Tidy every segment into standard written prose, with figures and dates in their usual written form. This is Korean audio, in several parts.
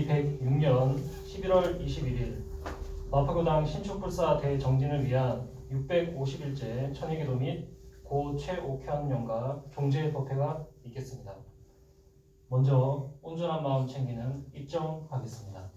제106년 11월 21일 마포교당 신축불사 대정진을 위한 650일째 천의기도 및 고 최옥현 영가 종제 법회가 있겠습니다. 먼저 온전한 마음 챙기는 입정하겠습니다.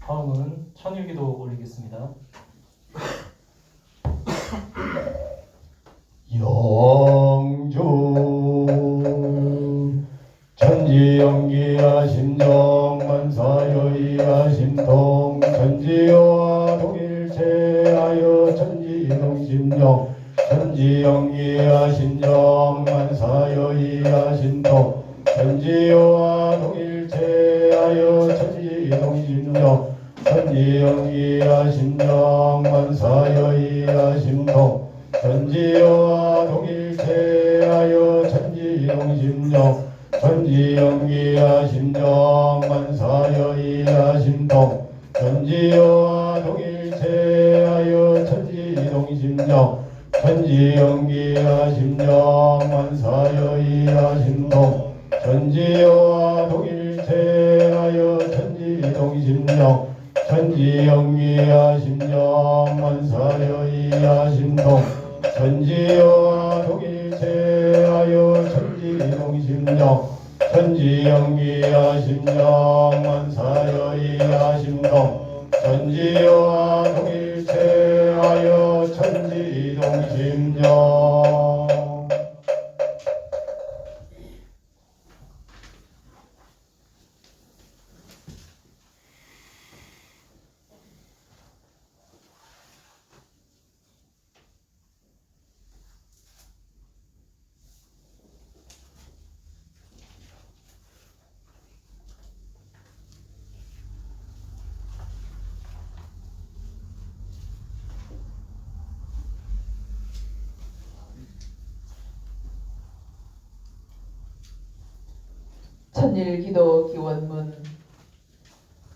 다음은 천일기도 올리겠습니다. 영중 천지연기야 심정만사여이야 심통 천지여와 동일체하여 천지동심정 천지연기야 심정만사여이야 심통 천지여와 동일체하여 천지동심정 천지연기야 심정만사여이야 심통 천지여와 동일체하여 천지동심정 천지연기야 심정만사여이야 심통 천지여와 동일체하여 천지동심정 천지연기야 심정만사여이야 심통 천지여와 동일체하여 천지동심정 천지연기야 심정만사여이야 심통 천지여와 동일체하여 천지동심정 천지연기야 심정만사여이야 심통 천지여와 동일체하여 천지동심정. 천일기도 기원문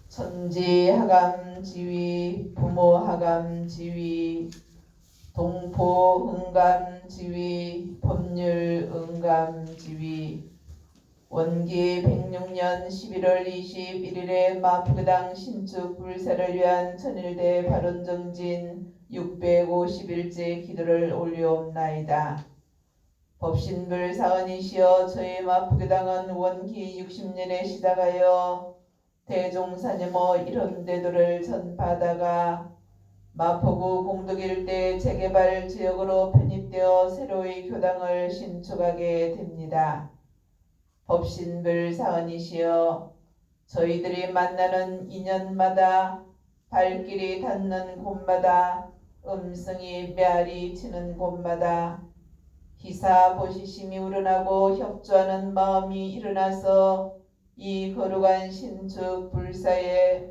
천지하감 지위 부모하감 지위 동포응감 지위 법률응감 지위 원기 106년 11월 21일에 마포구당 신축 불사를 위한 천일대 발원정진 651제 기도를 올리옵나이다. 법신불 사언이시여 저희 마포구당은 원기 60년에 시작하여 대종사님의 이런 대도를 전파하다가 마포구 공덕 일대 재개발 지역으로 편입되어 새로이 교당을 신축하게 됩니다. 법신불 사언이시여 저희들이 만나는 인연마다 발길이 닿는 곳마다 음성이 메아리 치는 곳마다 기사 보시심이 우러나고 협조하는 마음이 일어나서 이 거룩한 신축 불사에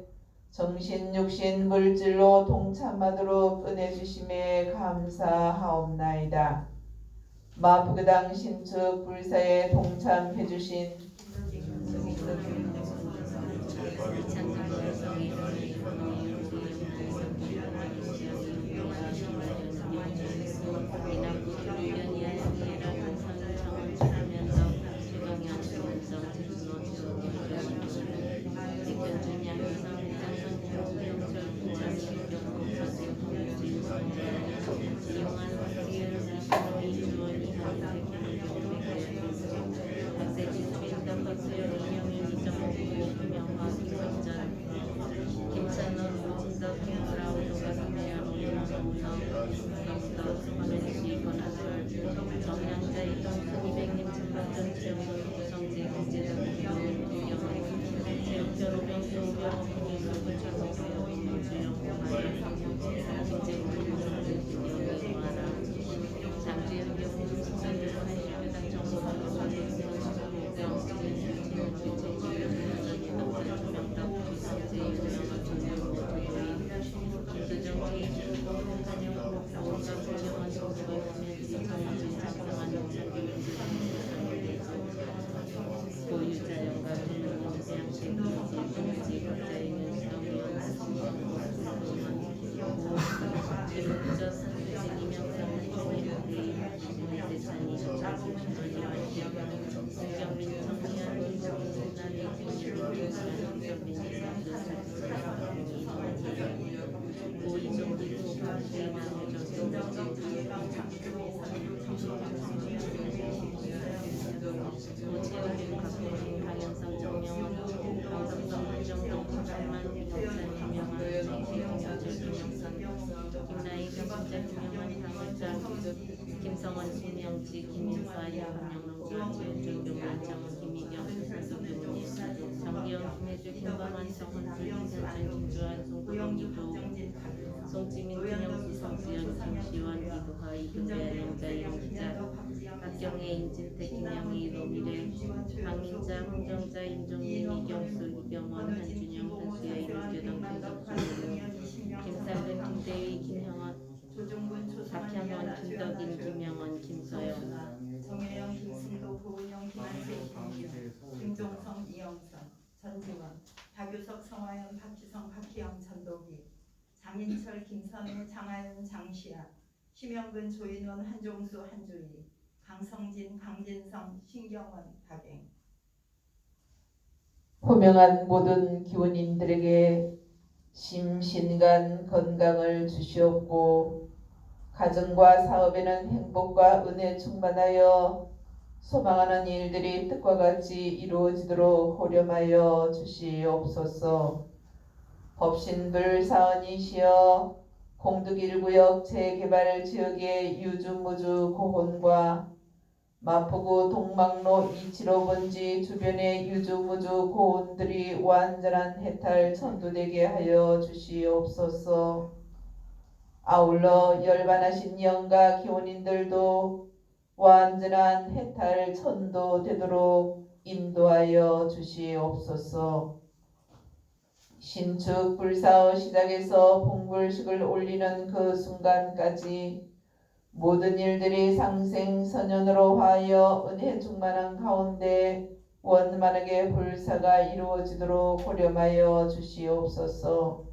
정신, 육신, 물질로 동참하도록 은혜 주심에 감사하옵나이다. 마포구당 신축 불사에 동참해 주신 김성원, 신명지, 김인사, 이한명, 노무현, 최은종, 안창원, 김희경, 최선수, 김은희, 정기영, 김혜주, 김범환, 정헌주, 김현준, 김주환, 송구동, 이도, 송지민, 김영수, 성수연, 김시원, 이두하, 이금배, 영자, 이용기자, 박경혜, 임진택, 김영희, 노미래, 박민자, 홍정자, 임종민, 이경수, 이병원, 한준영, 한수야, 이문재동, 김덕준, 김상근, 김대휘, 김형원, 박향원, 김덕인, 김명원, 김서영, 정혜영, 김승도, 고은영, 김한세, 김희영, 김종성, 이영선, 전지원, 박유석, 성화연, 박지성, 박희영, 전도기, 장인철, 김선우, 장하연, 장시아, 심영근, 조인원, 한종수, 한주희, 강성진, 강진성, 신경원, 박행. 호명한 모든 기원인들에게 심신간 건강을 주시옵고 가정과 사업에는 행복과 은혜 충만하여 소망하는 일들이 뜻과 같이 이루어지도록 호렴하여 주시옵소서. 법신불 사언이시여 공덕 1구역 재개발 지역의 유주무주 고혼과 마포구 동막로 275번지 주변의 유주무주 고혼들이 완전한 해탈 천도되게 하여 주시옵소서. 아울러 열반하신 영가 기원인들도 완전한 해탈 천도되도록 인도하여 주시옵소서. 신축 불사의 시작에서 봉불식을 올리는 그 순간까지 모든 일들이 상생선연으로 하여 은혜 충만한 가운데 원만하게 불사가 이루어지도록 호렴하여 주시옵소서.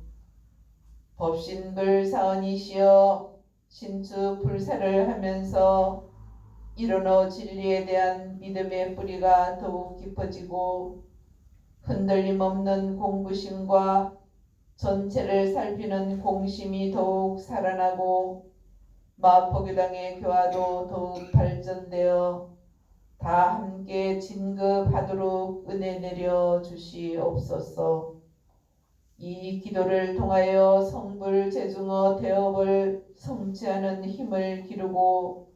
법신불 사언이시여 신축 불사를 하면서 이르노 진리에 대한 믿음의 뿌리가 더욱 깊어지고 흔들림 없는 공부심과 전체를 살피는 공심이 더욱 살아나고 마포교당의 교화도 더욱 발전되어 다 함께 진급하도록 은혜 내려 주시옵소서. 이 기도를 통하여 성불 제중어 대업을 성취하는 힘을 기르고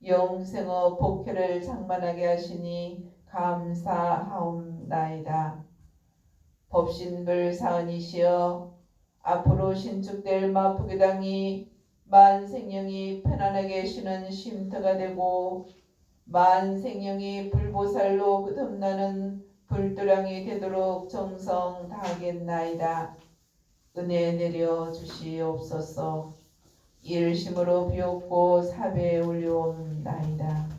영생의 복회를 장만하게 하시니 감사하옵나이다. 법신불 사언이시여 앞으로 신축될 마포교당이 만생령이 편안하게 쉬는 쉼터가 되고 만생령이 불보살로 거듭나는 불도량이 되도록 정성 다하겠나이다. 은혜 내려 주시옵소서. 일심으로 비옵고 사배에 올려옵나이다.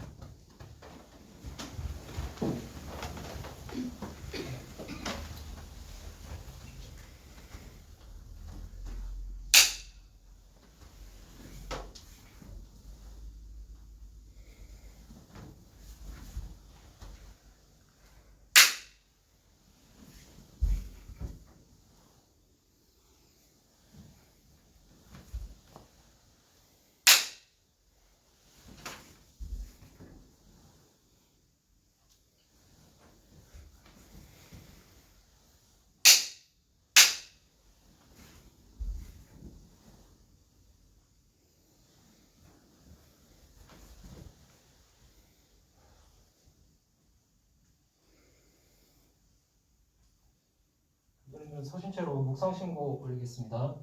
이번에는 서신체로 묵상신고 올리겠습니다.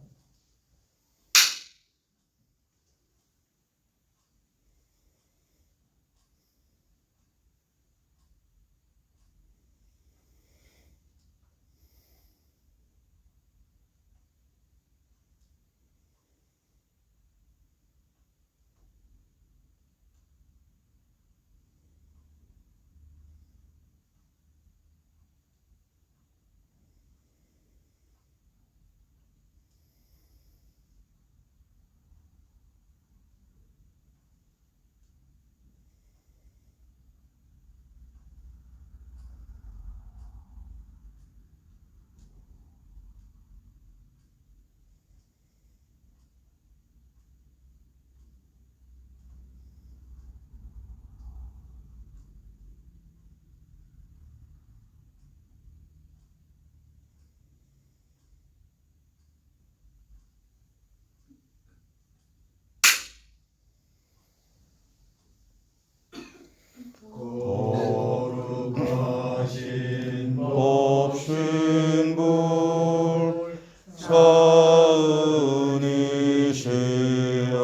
은이시여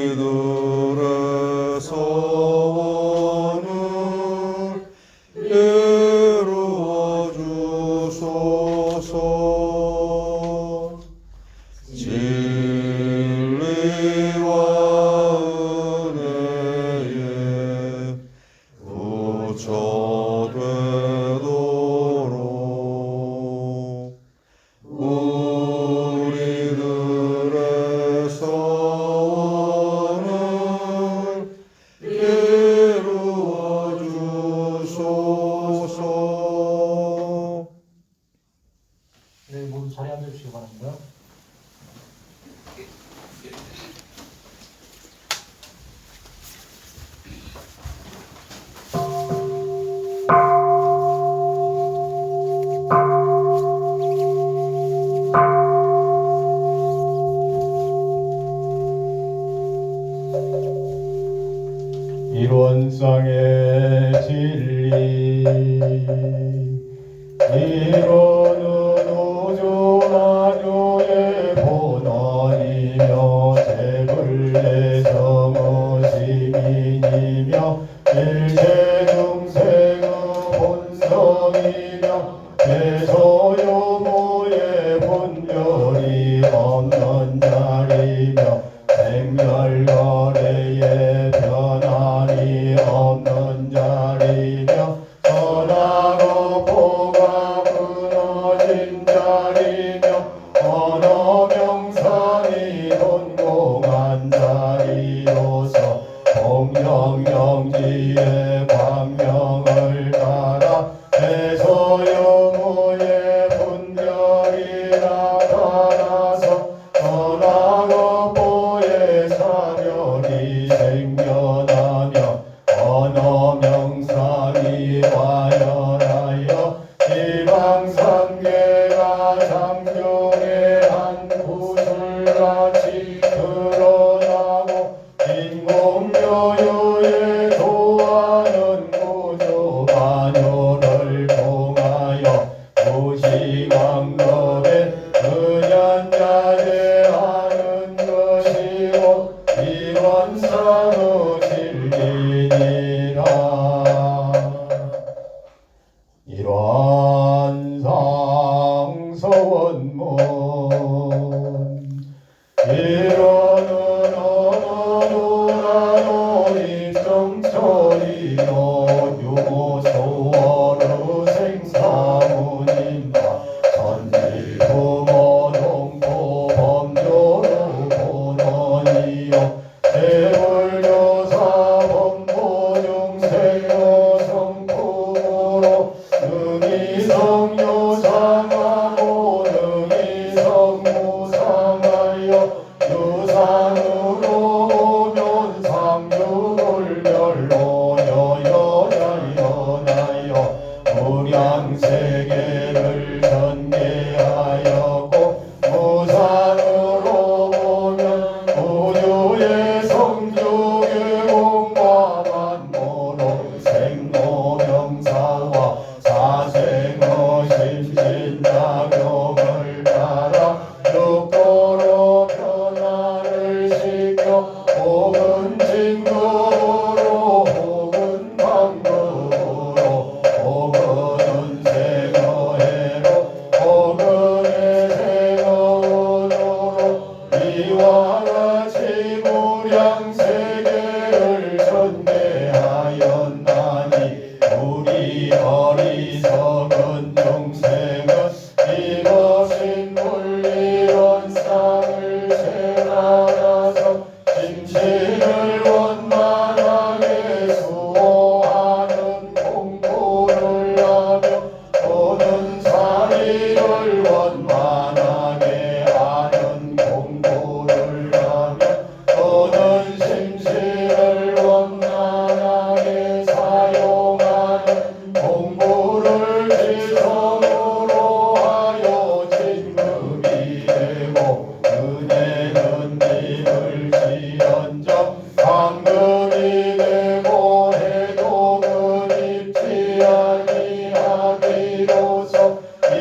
우리들의 소원을 이루어 주소서. 진리와 은혜에 부처되도록 우리들의 소원을 이루어 주소서. 네, 모두 자리에 앉아주시기 바랍니다. 일원상의 진리 이로는 우주만유의 본원이며 제불의 성우시민이며 일체 중생의 본성이며 대소유무의 분별이 없는 자리며 생멸거래의 변함이 없는 자리며 선하고 보가 끊어진 자리며 언어 명상이 혼공한 자리로서 공명영지의 광명을 따라 대소유무의 분별이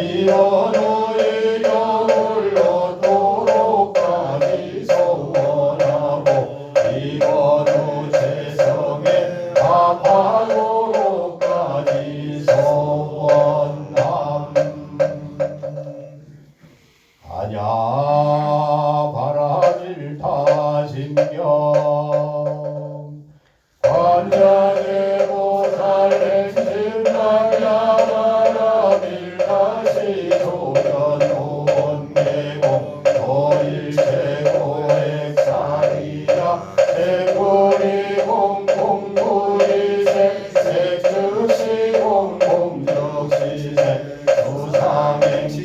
이런 후의 경을 얻도록까지 소원하고 이번 후 세상에 합하도록까지 소원함. 아냐 바라질 타신경 관자의 보살 행심당야 바라밀 다시 조전 온계공 도일체고 액사리야 세고리공 공구리색 색즉시공 공적시색 수상행식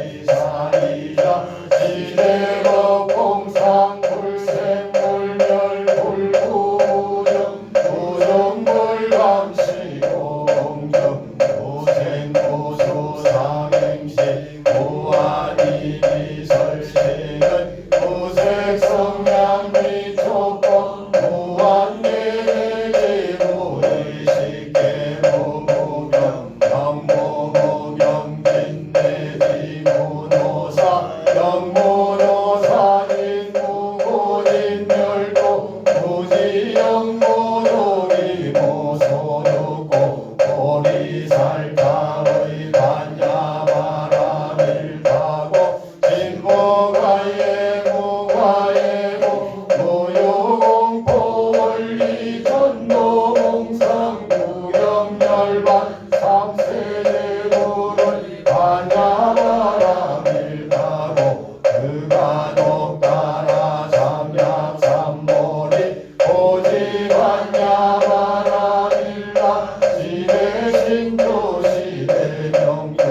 여시사리야 지대법 공상불생불멸 불구정 부정불감시공정 무생무수상행식 무한이설식은 무색성량미초법 무한계기 무의식계 무무경 영무무경 진내지 무노사 영무노사인 무고진멸도 무지영무독이 무소득고 보리살타의 반야바라밀타고 진무가예무가예고 무유공포원리전도공상 구경열반 삼세제도를 반야바라밀타고 그가 독따라 삼약삼모리 오지반야바라밀라 시대신조 시대명조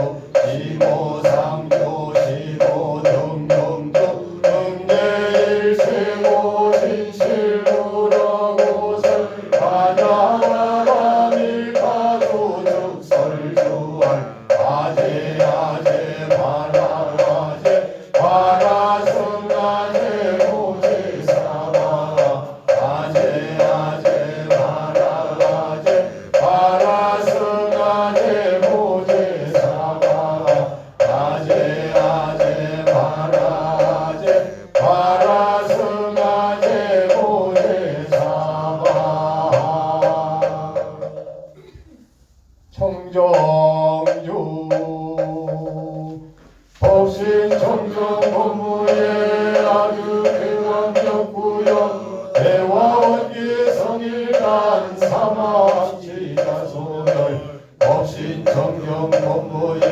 시모상조 시모등명조 등대일세고 신실무라고설 반야바라밀타조 즉설주할 아제아제 바라아제 바라승아제 모제사바 아제아제 바라아제 바라승아제 모제사바 아제아제 바라아제 바라승아제 모제사바 청정주 법신 청정 법무의 아주 대왕역구역 대화원기 성일단 사막지가 소멸 법신 청정 법무의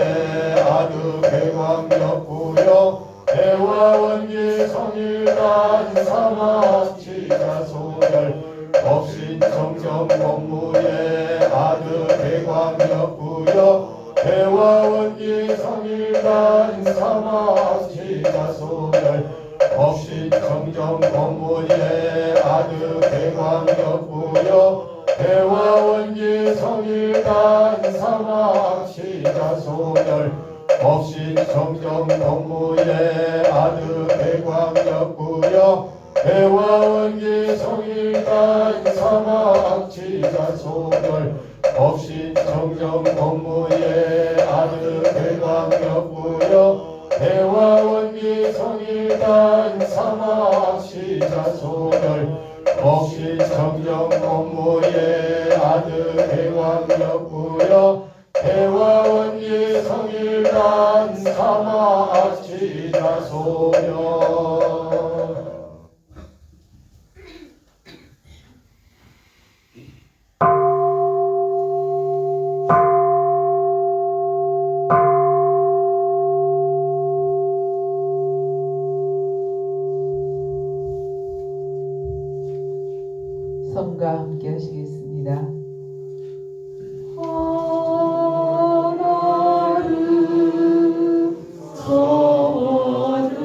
아주 대왕역구역 대화원기 성일단 사막지가 소멸 법신 청정 법무의 아주 대왕역구역 대화원기 성일단 사막지가 소멸 법신 청정 법무의 아드 대광역구역 대화원기 성일단 사막지가 소멸 법신 청정 법무의 아드 대광역구역 대화원기 성일단 사막지가 소멸 법신 청정 법무의 아드 대광역구역 대화원기 성일단 사막지가 소멸 법신 청정 법무의 아드 대광역구역 대화원기 성일단 사막지가 소멸 성가 함께 하시겠습니다. 하나를 선으로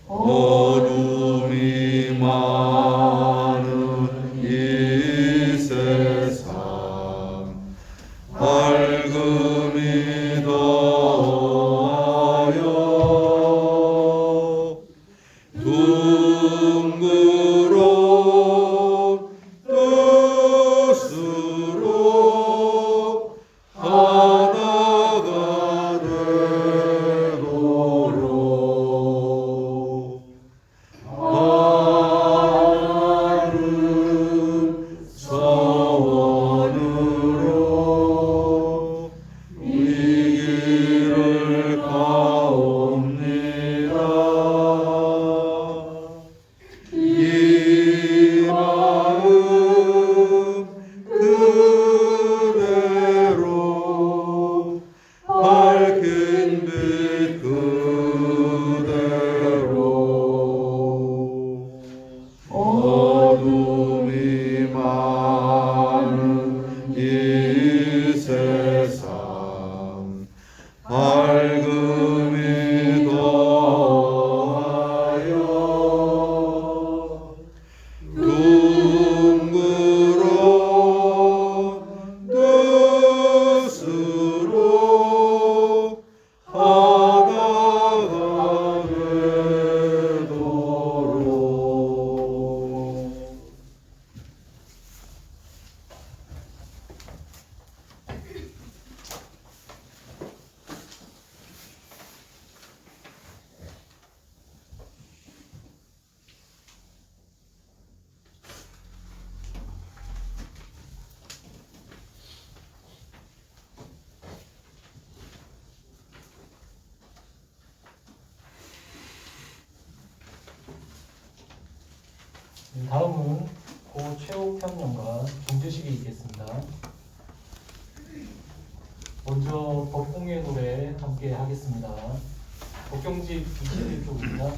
어둠이 많은 이 세상 밝음이 더하여 둥그런 뜻으로 하나가 되도록 바른 서원으로 이 길을 가옵니다. 이 마음 그대로 밝힌 빛 그대로 어둠이 많은 이 세상 밝음이 더하여 둥그런 뜻으로 하나가 되도록 다음은 고 최욱 평론가 중재식이 있겠습니다. 먼저 법공의 노래 함께 하겠습니다. 법경집 21쪽입니다.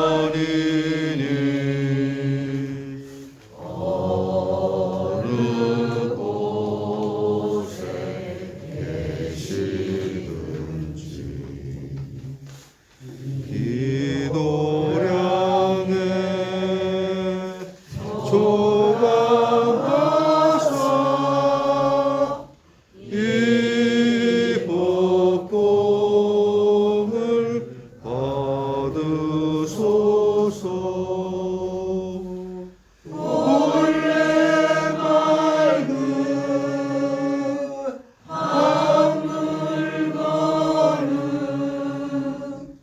두라니니 어느 곳에 계시든지 기도량에 조감하사 이 복공을 받으소서. 본래 맑은 한물건은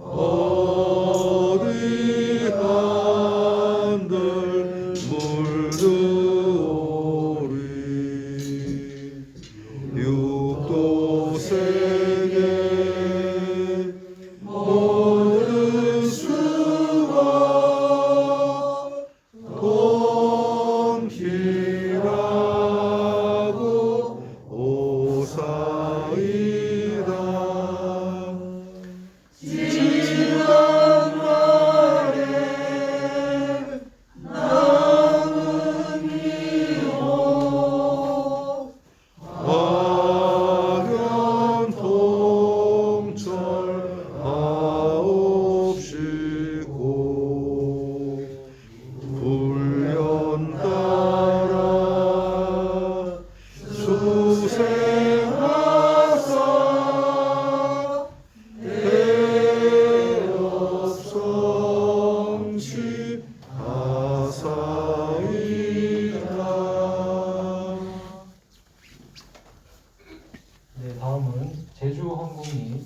어디 한들 물드오리. 육도 세계 모든 수가 동키라고 오사이다. 지난 날에 남은 미호 화견 통철 하옵시고 훈련 따라 수생하사 대업성취 하사이다. 네, 다음은 제주항공이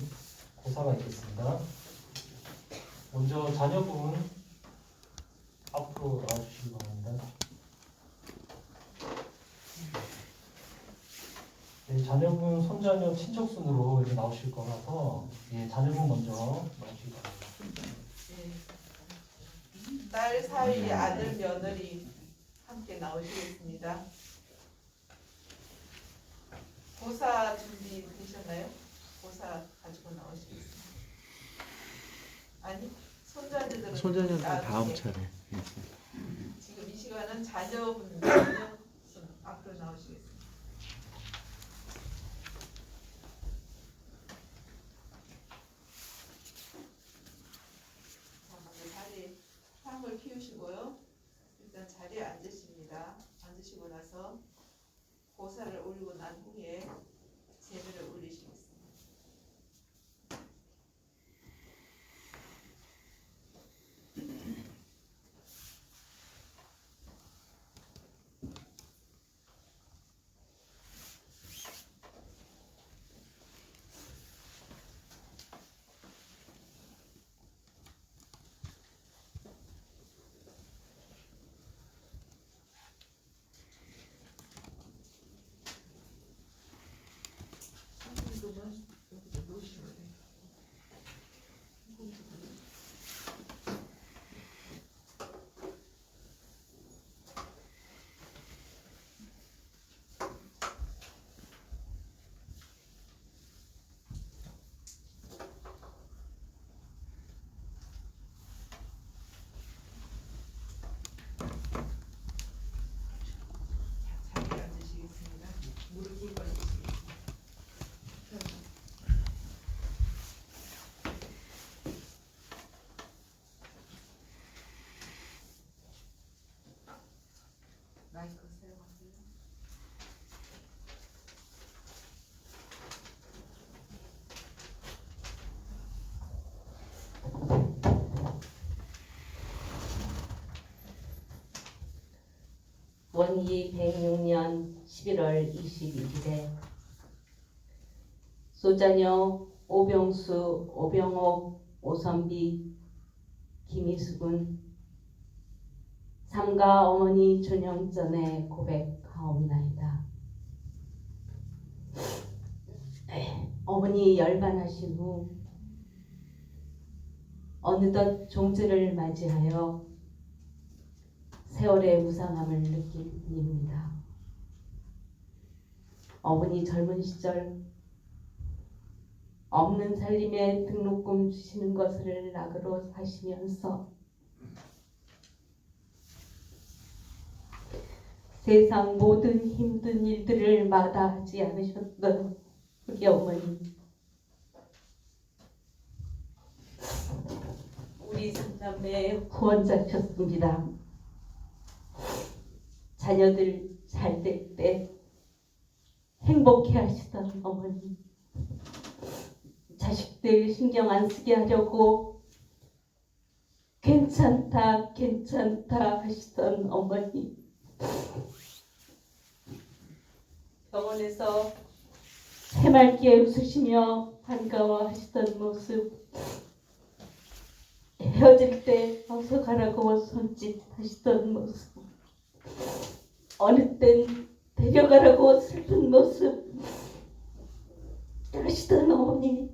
고사가 있겠습니다. 먼저 자녀분 앞으로 나와주시기 바랍니다. 네, 자녀분, 손자녀, 친척순으로 이제 나오실 거라서 자녀분 먼저 나오시기 바랍니다. 딸 사위 아들 며느리 한 함께 나오시겠습니다. 고사 준비 되셨나요? 고사 가지고 나오시겠습니다. 아니, 손자들은 손자는 다음 네. 차례. 지금 이 시간은 자녀분들 앞으로 나오시겠습니다. 자, 먼저 자리에 향을 피우시고요. 일단 자리에 앉으십니다. 앉으시고 나서 고사를 올리고 난 후에 제비를 올리시겠습니다. 이거는 여기다 놓으시면 돼요. 자리에 앉으시겠습니다. 무릎 꿇어주시겠습니다. 마이크 사용하세요. 원기 106년 11월 22일에 소자녀 오병수, 오병옥, 오선비, 김희수군 삼가 어머니 존영전에 고백하옵나이다. 어머니 열반하신 후 어느덧 종지를 맞이하여 세월의 무상함을 느낀 입니다. 어머니 젊은 시절 없는 살림에 등록금 주시는 것을 낙으로 사시면서 세상 모든 힘든 일들을 마다하지 않으셨던 우리 어머니, 우리 삼남매의 후원자셨습니다. 자녀들 잘 될 때 행복해 하시던 어머니, 자식들 신경 안 쓰게 하려고 괜찮다 괜찮다 하시던 어머니, 병원에서 해맑게 웃으시며 반가워하시던 모습, 헤어질 때 어서 가라고 손짓하시던 모습, 어느 땐 데려가라고 슬픈 모습 하시던 어머니,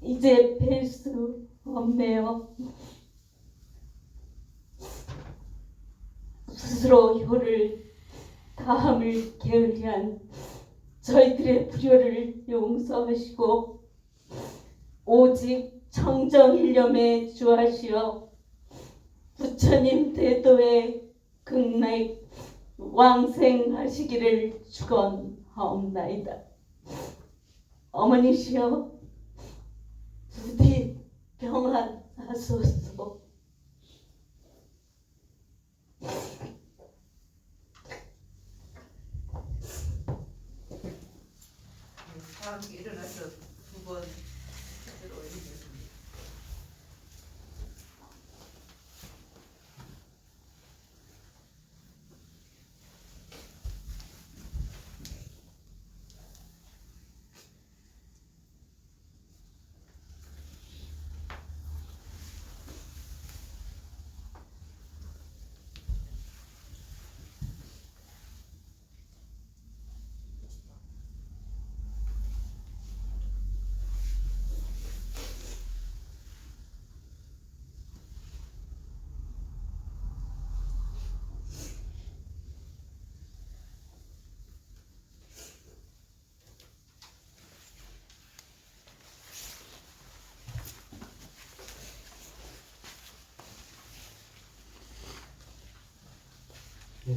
이제 뵐 수 없네요. 스스로 효를 다함을 게을리한 저희들의 불효를 용서하시고 오직 청정일념에 주하시어 부처님 대도에 극락 왕생하시기를 축원하옵나이다. 어머니시여 부디 평안하소서. 다 함께 일어나서 두 번 스스로 올리겠습니다.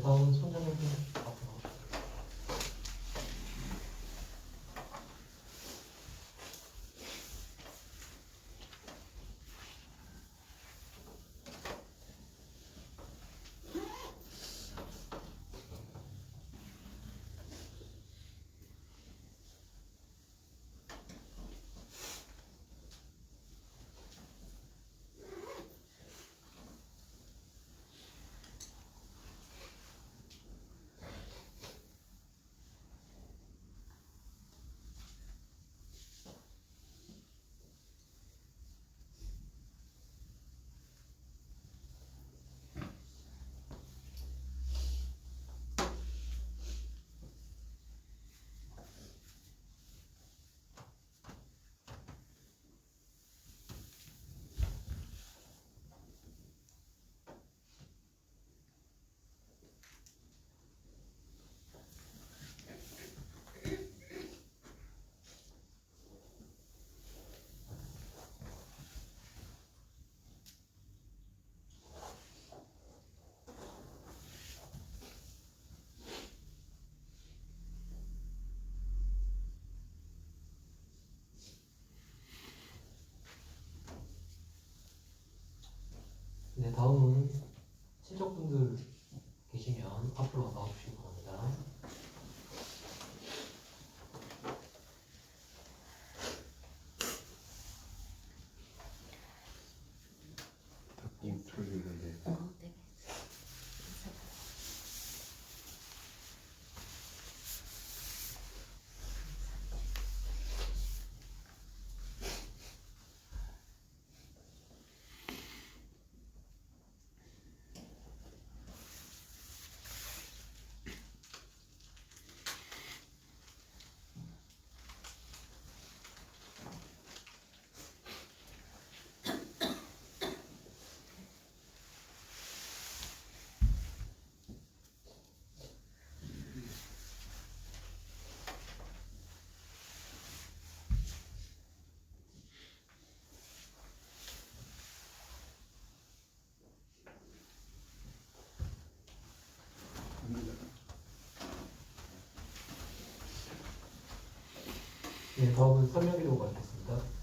다음은 손자녀분 앞으로. 네, 다음은 친척분들 계시면 앞으로 나와주시기 바랍니다. 네, 다음은 설명기록 받겠습니다.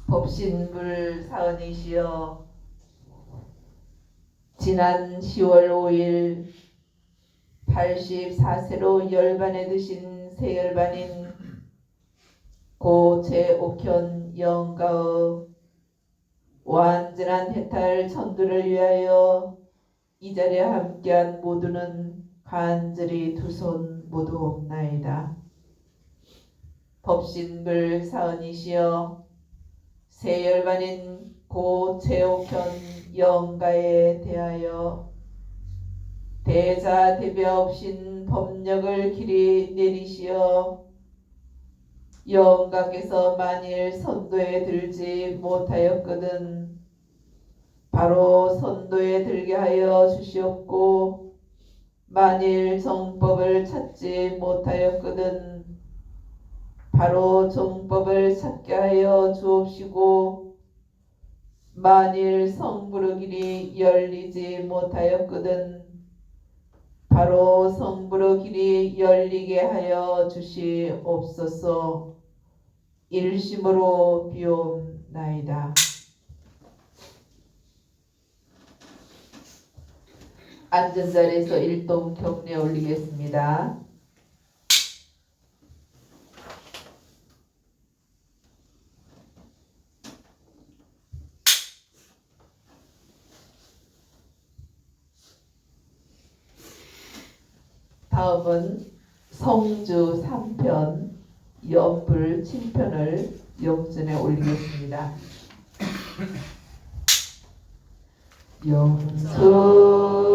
법신불 사은이시여, 지난 10월 5일 84세로 열반에 드신 세열반인 고 제옥현 영가의 완전한 해탈 천도를 위하여 이 자리에 함께한 모두는 간절히 두 손 모두 옵나이다. 법신불 사은이시여, 세열반인 고 제옥현 영가에 대하여 대자대비 없인 법력을 길이 내리시어 영가께서 만일 선도에 들지 못하였거든 바로 선도에 들게 하여 주시옵고, 만일 정법을 찾지 못하였거든 바로 정법을 찾게 하여 주옵시고, 만일 성부르길이 열리지 못하였거든 바로 성부르길이 열리게 하여 주시옵소서. 일심으로 비옵나이다. 앉은 자리에서 일동 경례 올리겠습니다. 다음은 성주 3편 연불 7편을 영전에 올리겠습니다. 영수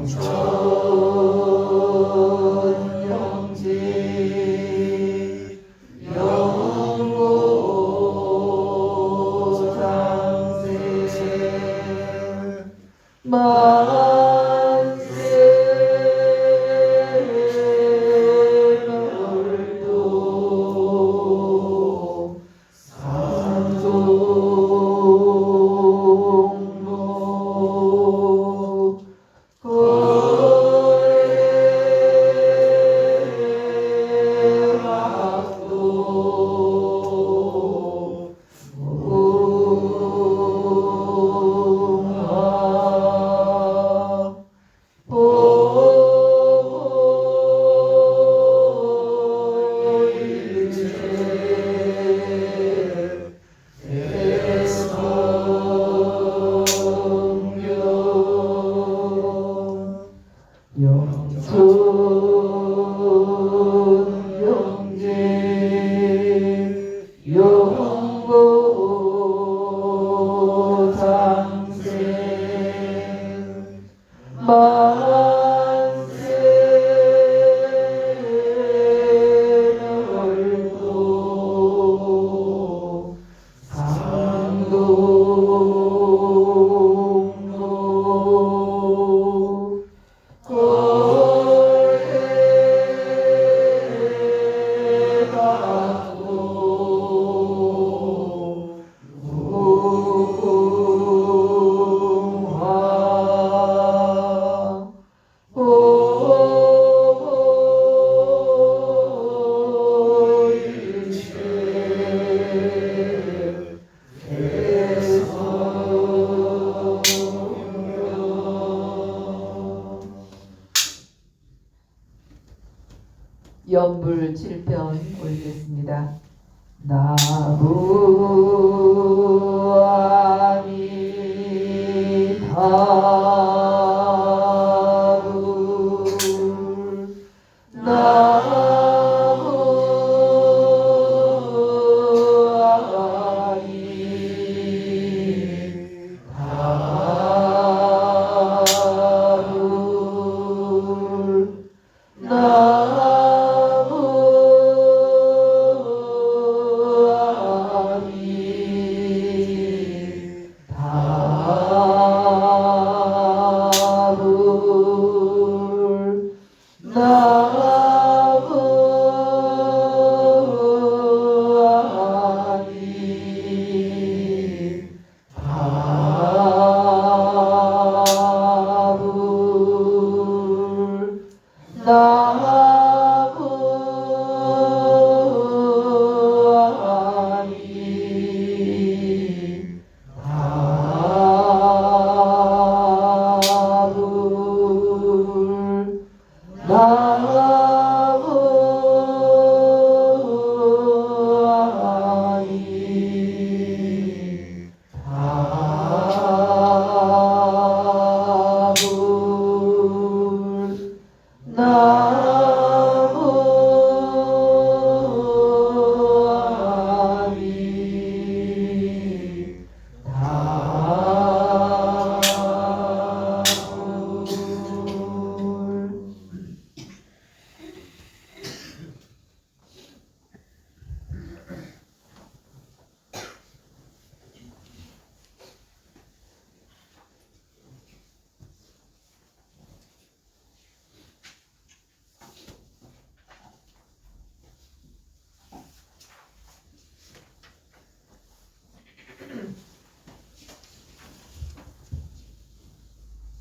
영지 영무상세 만세널도 산동로 거래학도 웅하 보일체 대성경 영천경제 영보상생 만세널도 상동로 거래각도 웅하 보일체 연불 7편 올리겠습니다. 나무아미타불 나무아미타불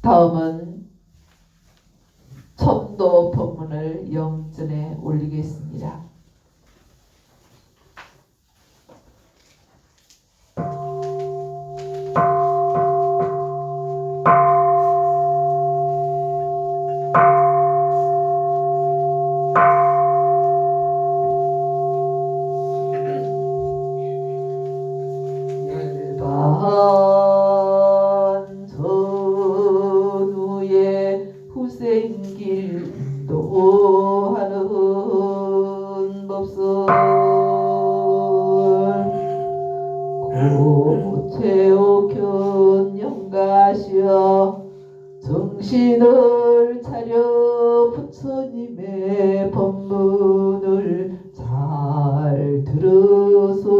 다음은 첨도 법문을 영전에 올리겠습니다. 일반 선우의 후생길 인도하는 법설 고체오 견영가시어 정신 정신을 차려 부처님의 법문을 잘 들으소서.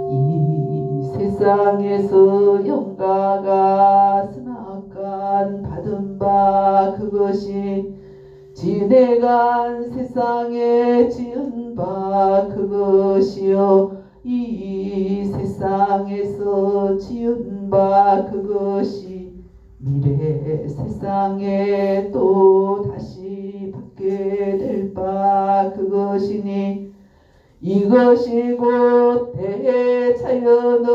이 세상에서 영가가 선악간 받은 바 그것이 지내간 세상에 지은 바 그것이요 이 세상에서 지은 바 그것이 미래 세상에 또 다시 받게 될 바 그것이니 이것이 곧 대자연의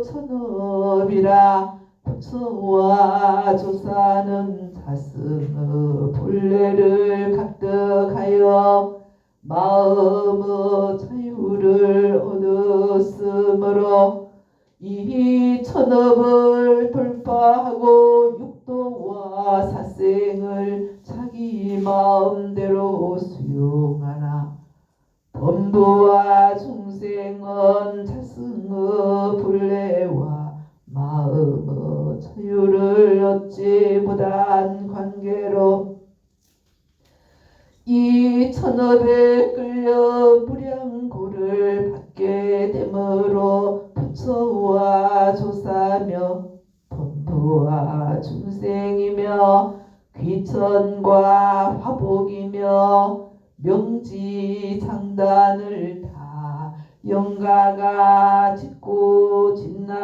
천업이라. 부처와 조사는 자승의 본래를 각득하여 마음의 자유를 얻었으므로 이 천업을 돌파하고 육도와 사생을 자기 마음대로 수용하나 범부와 중생은 자승의 본래와 마음의 자유를 얻지 못한 관계로 이 천업에 끌려 무량고를 받게 되므로 부처와 조사며 범부와 중생이며 귀천과 화복이며 명지장단을 다 영가가 짓고 짓나이다.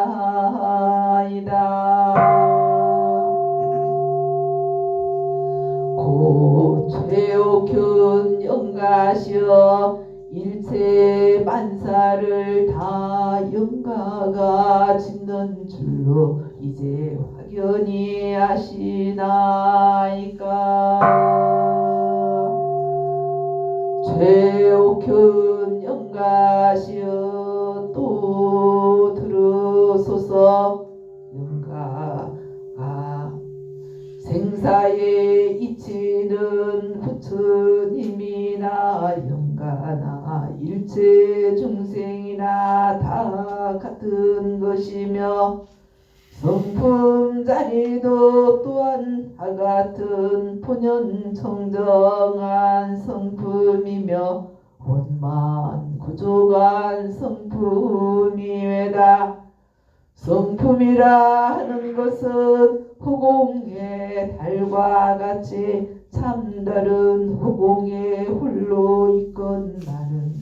고 최옥현 영가시여 일체 만사를 다 영가가 짓는 줄로 이제 확연히 아시나이까. 최옥현 영가시여 또 들으소서. 영가가 생사에 이치는 부처님이나 영가나 일체 중생이나 다 같은 것이며 성품 자리도 또한 다 같은 본연청정한 성품이며 원만 구조간 성품이외다. 성품이라 하는 것은 후공의 달과 같이 참다른 후공에 홀로 있건만은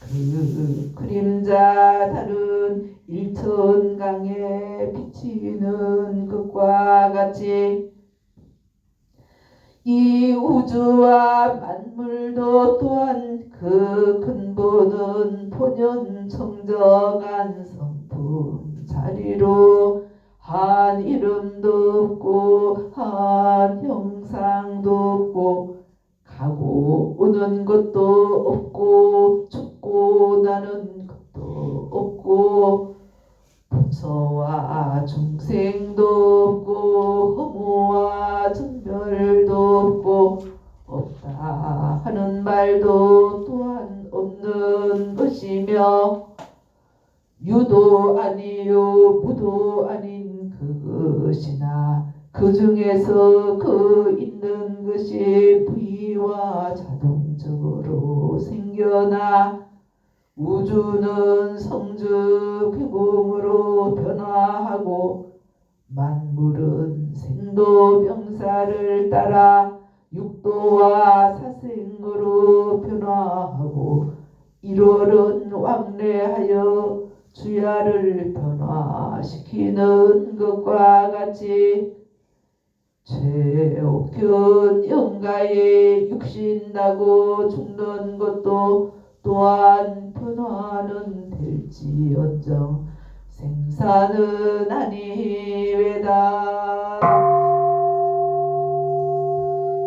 그 그림자 다른 일천강에 비치는 것과 같이 이 우주와 만물도 또한 그 근본은 본연청정한 성품 자리로 한 이름도 없고 한 형상도 없고 가고 오는 것도 없고 죽고 나는 것도 없고 부처와 중생도 없고 허무와 전별도 없고 없다 하는 말도 또한 없는 것이며 유도 아니요 무도 아닌 그것이나 그 중에서 그 있는 것이 부의와 자동적으로 생겨나 우주는 성주 괴공으로 변화하고 만물은 생도병사를 따라 육도와 사생으로 변화하고 1월은 왕래하여 주야를 변화시키는 것과 같이 최옥현 영가에 육신 나고 죽는 것도 또한 변화는 될지언정 생사는 아니외다.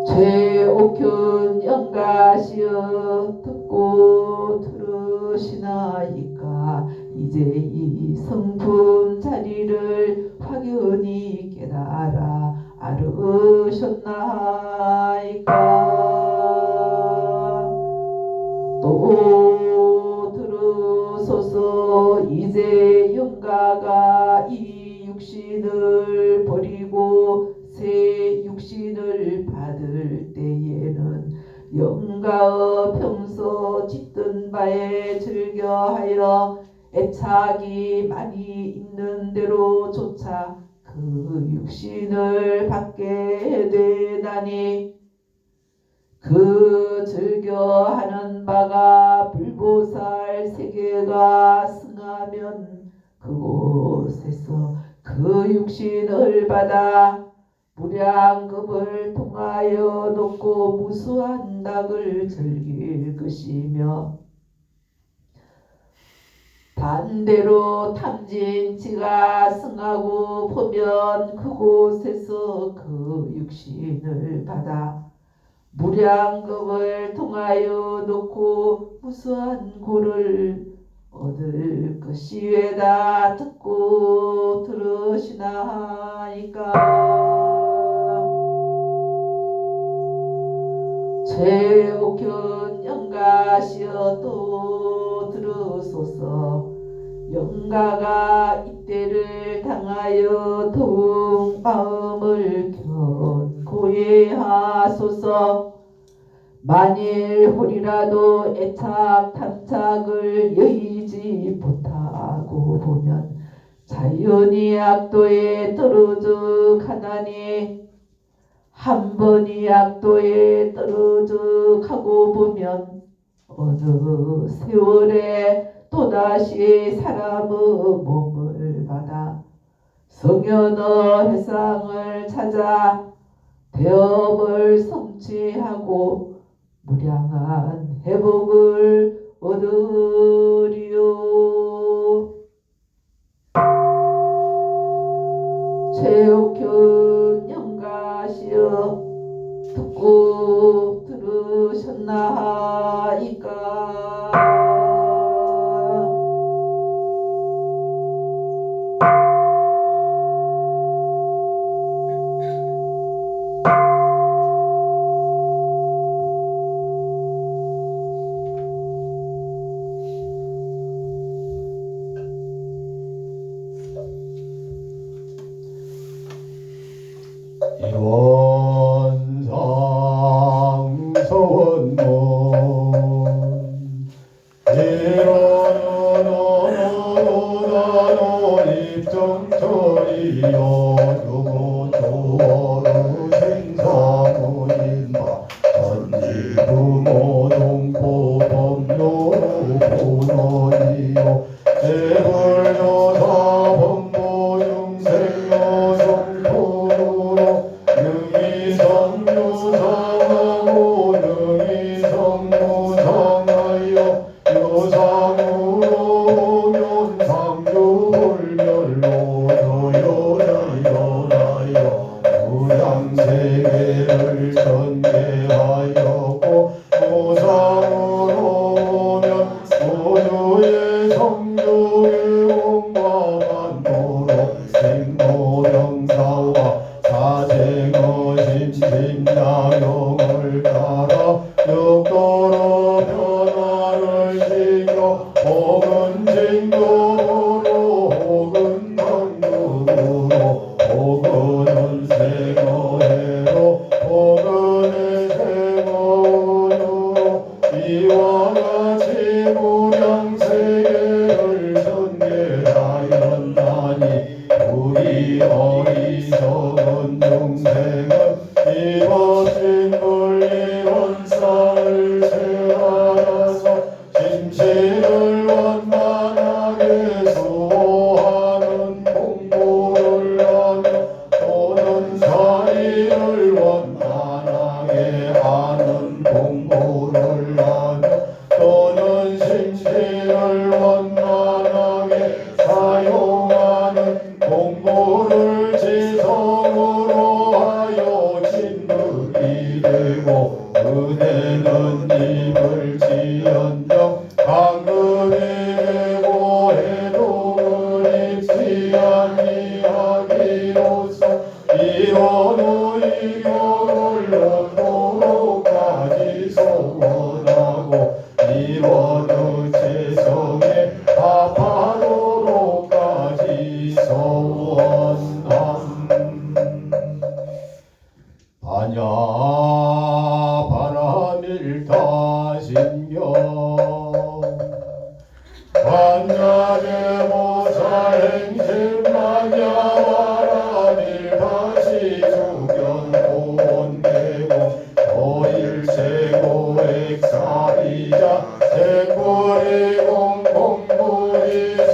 최옥현 영가시여 듣고 들으시나이까. 이제 이 성품 자리를 확연히 깨달아 알으셨나이까. 또 들으소서. 이제 영가가 이 육신을 버리고 새 육신을 받을 때에는 영가의 평소 짓던 바에 즐겨하여 애착이 많이 있는 대로조차 그 육신을 받게 되나니 그 즐겨하는 바가 불보살 세계가 승하면 그곳에서 그 육신을 받아 무량겁을 통하여 높고 무수한 낙을 즐길 것이며 반대로 탐진치가 승하고 보면 그곳에서 그 육신을 받아 무량겁을 통하여 놓고 무수한 고를 얻을 것이외다 듣고 들으시나이까. 최옥현 영가시여 또 들으소서. 영가가 이때를 당하여 더욱 마음을 견고히 하소서. 만일 홀이라도 애착 탐착을 여의지 못하고 보면 자연히 악도에 떨어져 가나니 한 번이 악도에 떨어져 가고 보면 어느 세월에 또다시 사람의 몸을 받아 성현의 회상을 찾아 대업을 성취하고 무량한 회복을 얻으리요. 최옥현 영가시여 듣고 들으셨나이까. 일원상서원문 일원어노노노노노 입정처리여 유고조어루 생사무인마 전지부모동포 법료로 본원이요 재불조사 법모중생여성토로 능이성유상하고 능이성무상하여 유상으로 면상유불멸로 요요여여나여 무량세계를 전개하였고 무상으로 오면 우주의 성교의원과 반도로 생모병사와 사생의 심심야경을 따라 육도로 변화를 시켜 혹은 진도로 혹은 강도로 혹은 은생어해로 혹은 해생어으로 이와 같이 무량세계를 전개하였나니 우리 어리석은 중생은 이것인 물리원상을 세하여서 심신을 원만하게 수호하는 공부를 하며 또는 사리를 원만하게 하는 공부를 하며 또는 심신을 원만하게 사용하는 공부를 지성으로 하여 진득이 되고 은혜는 입을 지연정 강금이 되고 해독을 입지 아니하기로써 이원의 이격을 얻도록까지 소원하고 이원의 최성에 합하도록까지 소원 반야 바람일다 신경 반야대모사 행심만야 바람일다 시주경 본대고 오일세고 액사이자 세포리공 공부리세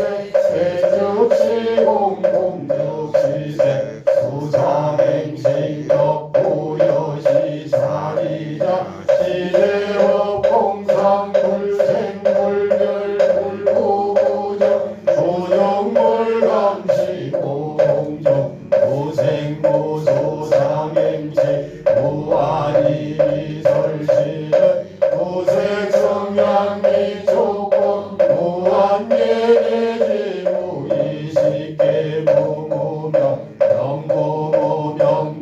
세죽시공 공죽시세 수상행식덕 부여시사리자 시제법 공상불생불별 불구부정 부정불감시고 공정 무생무소상행식 무한이설시는 무색성향미조건 무한계내지 무의식계 무무명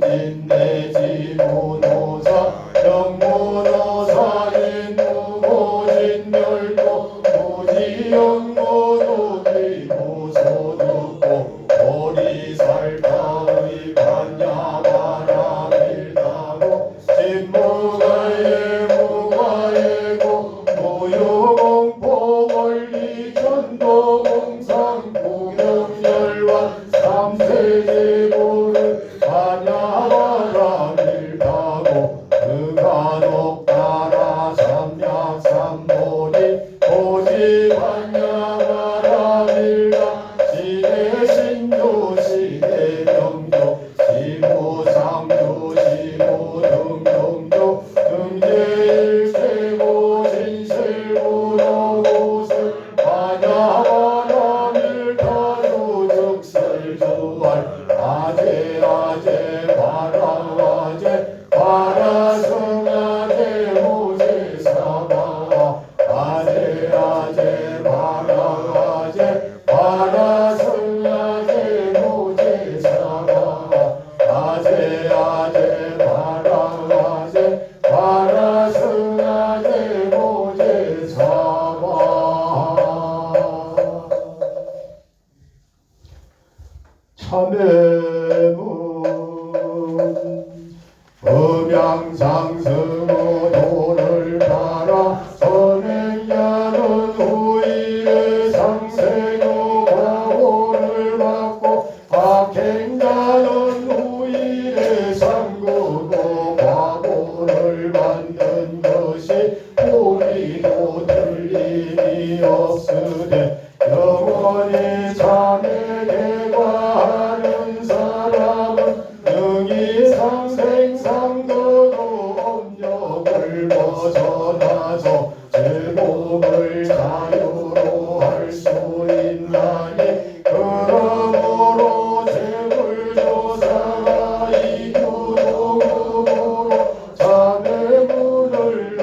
명무무명진내지 무노사 명무노사인 무모진멸도 무지영무노비 무소득고 오리살타의 반야바람일다고 진무가예 무가예고 무유공포원리 전도공상 공영열완 삼세제고를 반야바람일다고 그간옥따라 삼약삼보리 오지 반야바람일다 시대신조 시대명조 시무상조 시무등등조 등제일세고 신실무노구슬 반야바람일다조 즉설주할 아제아제 바라아제 바라승아제 무제사바 아제아제 바라아제 바라승아제 무제사바 아제아제 바라아제 바라승아제 무제사바 참회문 음양상승어도를 따라 선행자는 후일의 상생의 과보를 받고 악행자는 후일의 상급의 과보를 받는 것이 우리도 틀림이 없으되 영원히 참에 대과하는 사람은 능히 상생상도도 업력을 벗어나서 제복을 자유로 할 수 있나니 그러므로 재물조사가 이교동으로 자매문을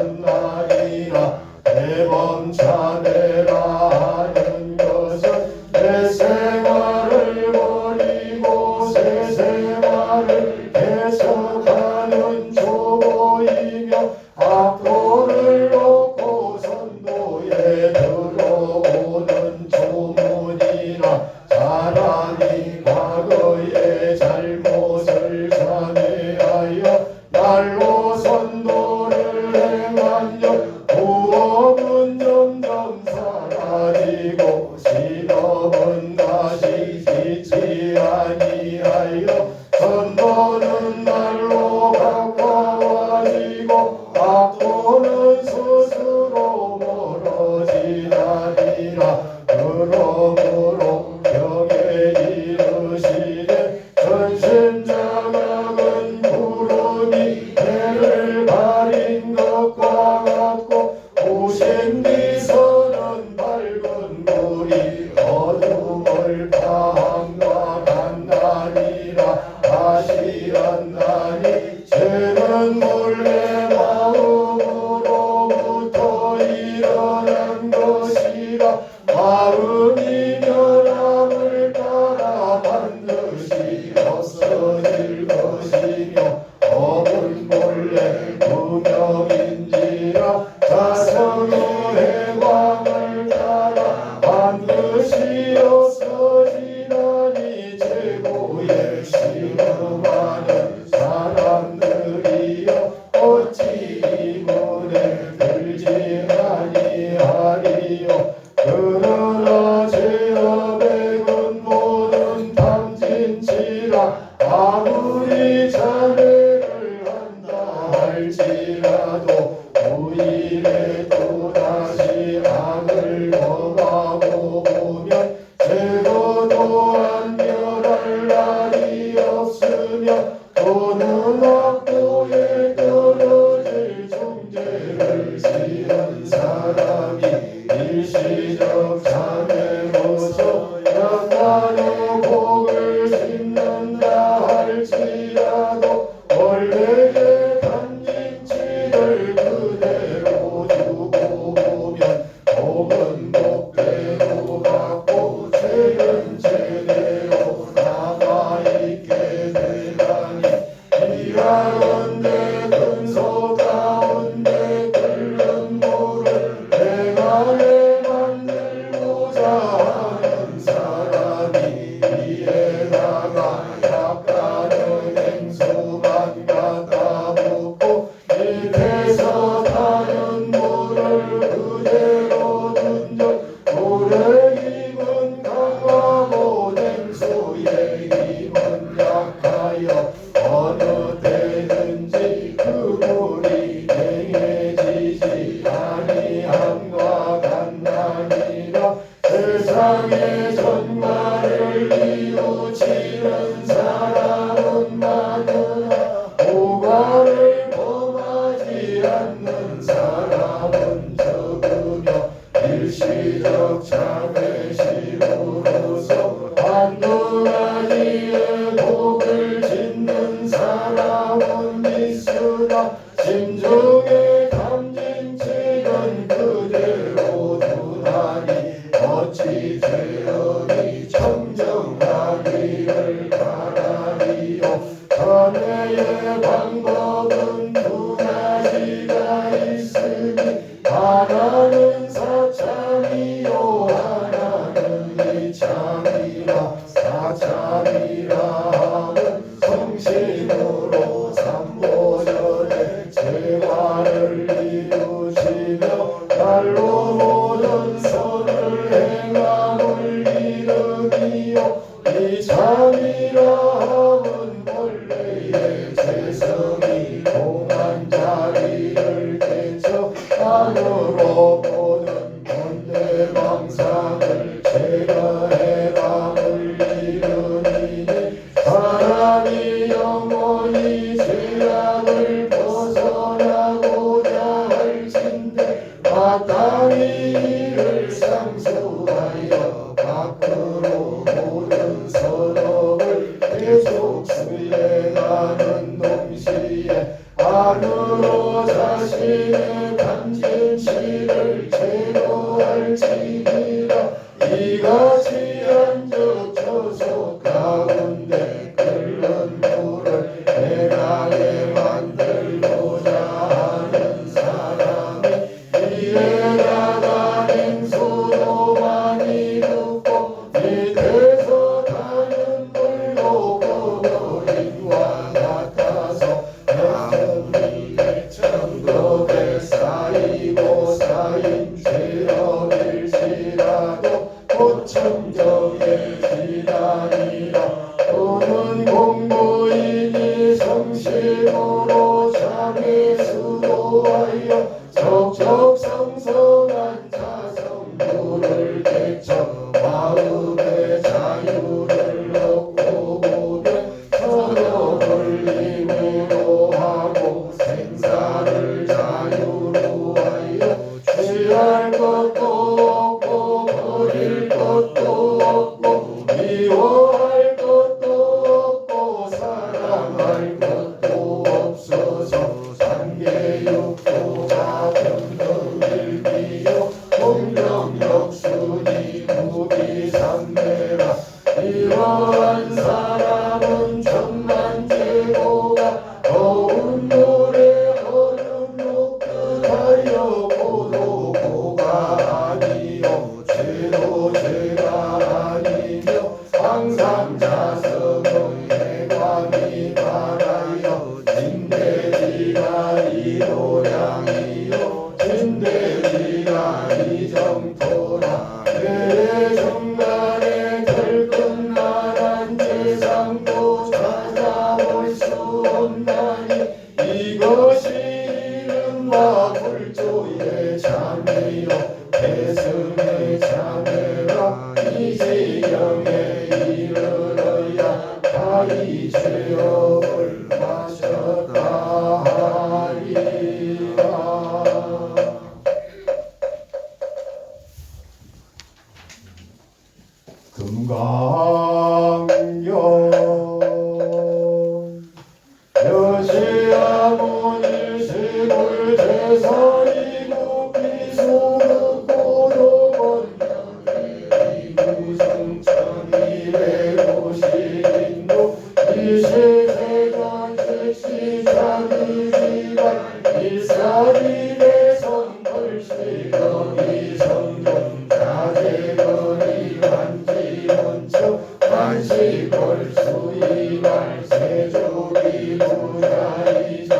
열어놓으셨나이나 대범자매라 하는 것은 내 생활을 버리고 새 생활을 계속하는 초보이며 악도를 놓고 선도에 들어오는 조문이나 사람이 과거의 잘못을 참회하여 날로 선도를 행하며 부업은 점점 사라지고 신업은 다 죄도 또한 멸할 날이 없으며 또는 악도에 떨어질 중죄를 지은 사람이 일시적 장애로서 약간의 복을 심는다 할지라도 원래의 담임치를 그대로 두고 보면 복은 복대로 받고 죄는 죄대로 남아있게 되다니 이가운데 근소 가운데 끓는 물을 내가에 만들고자 하는 사람이 위에다가 약간의 행수만 갖다 붓고 밑에서 타는 물을 그대로 둔적 물의 힘은 강하고 냉수의 힘은 약하여 어느 때든지 그 물이 맹해지지 아니함과 같나니라. 세상의 전말을 이루치는 사람은 많으나 오가를 범하지 않는 사람은 적으며 일시적 장애시로서 한두 가지의 복을 짓는 사람은 있으나 심중에 담진치는 그대로 두나니 어찌 죄업이 청정하기를 바라리요. 전에의 방법은 두 가지가 있으니 하나는 사참이요 하나는 이참이라. 사참이라 함은 성심으로 삼보전의 재화를 이루시며 날로 모든 선을 행함을 이루기요. 이참이라 함은 본래의 재성이 공한 자리를 깨쳐 안으로 보는 본대망상을 제거해감을 이루니 사람이 영원히 죄악을 벗어나고자 할진대 마땅히 이를 상수하여 밖으로 모든 선업을 계속 수행하는 동시에 안으로 자신의 담진치를 제거할지니라. 이같이 한적 저속 가운데 끓는 물을 내가게 만들고자 하는 사람이 위에다가 냉수도 많이 붓고 밑에서 타는 물도 거거인과 같아서 영혼이 천급에 쌓이고 쌓인 죄업일지라도 곧 청정해지다니라. 또는 공부인이 성심으로 잠에 수도하여 적적성성한 자성부를 깨쳐 마음의 자유를 얻고 보면 선업을 힘으로 하고 생사를 자유로 하여 취할 것도 없고 버릴 것도 없고 미워할 것도 없고 사랑할 것도 없어서 상계육도가 병등일비요 공경역순이 무비삼매라. 이러한 사람은 천만제도가 더운 물에 얼음 녹듯하여 고도고가 아니요 죄도 죄가 아니며 항상 자성의 해광이 바라여 진대지가 이도량이요 진대지가 이정토라. 내 중간에 결끝나란 세상도 찾아볼 수 없나니 이것이 이른바 불조의 참이요 대승의 참회라. 이제 지경에 이르러야 다이 죄업을 마셨다 하리라. 금강경 여시아모니 시골 제사이고 비소득 고도번영이 무성천 250인도 이시세전 식시자기지간 일사리대성 벌시거기 성종 자제거리 반지원청 반시벌수이발 세조기 부자이자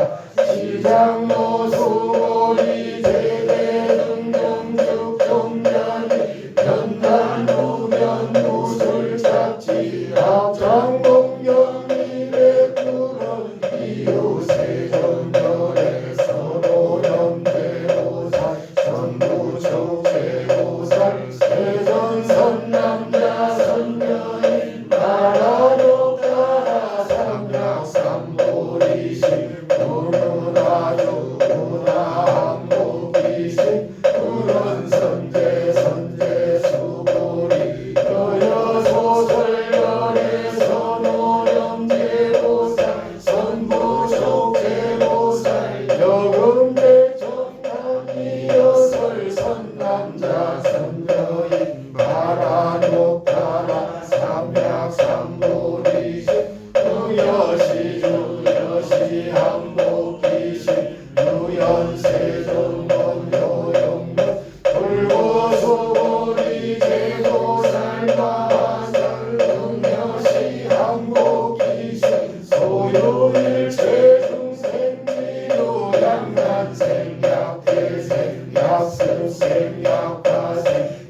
시장노수고리 제대등동죽종자니 면단무면무술착지 합장공경미래 구런 이웃세존열의 선오염대보살 선부총재보살 세전선남자 선녀인 나라노따라 삼약삼보리심 구문아주 문화항복이심 구런선제 선제수보리 여여소설열의 선오염제보살 선부총재보살 여금대정남이여설 선남자 선녀인 바라노따라 삼약삼보리심 유여시주 여시항복이심 유연세존원효용문 불고수보리 제도살마살 응여시항복이심 소유일체중생지유 양난생 약태생 약습생 약파생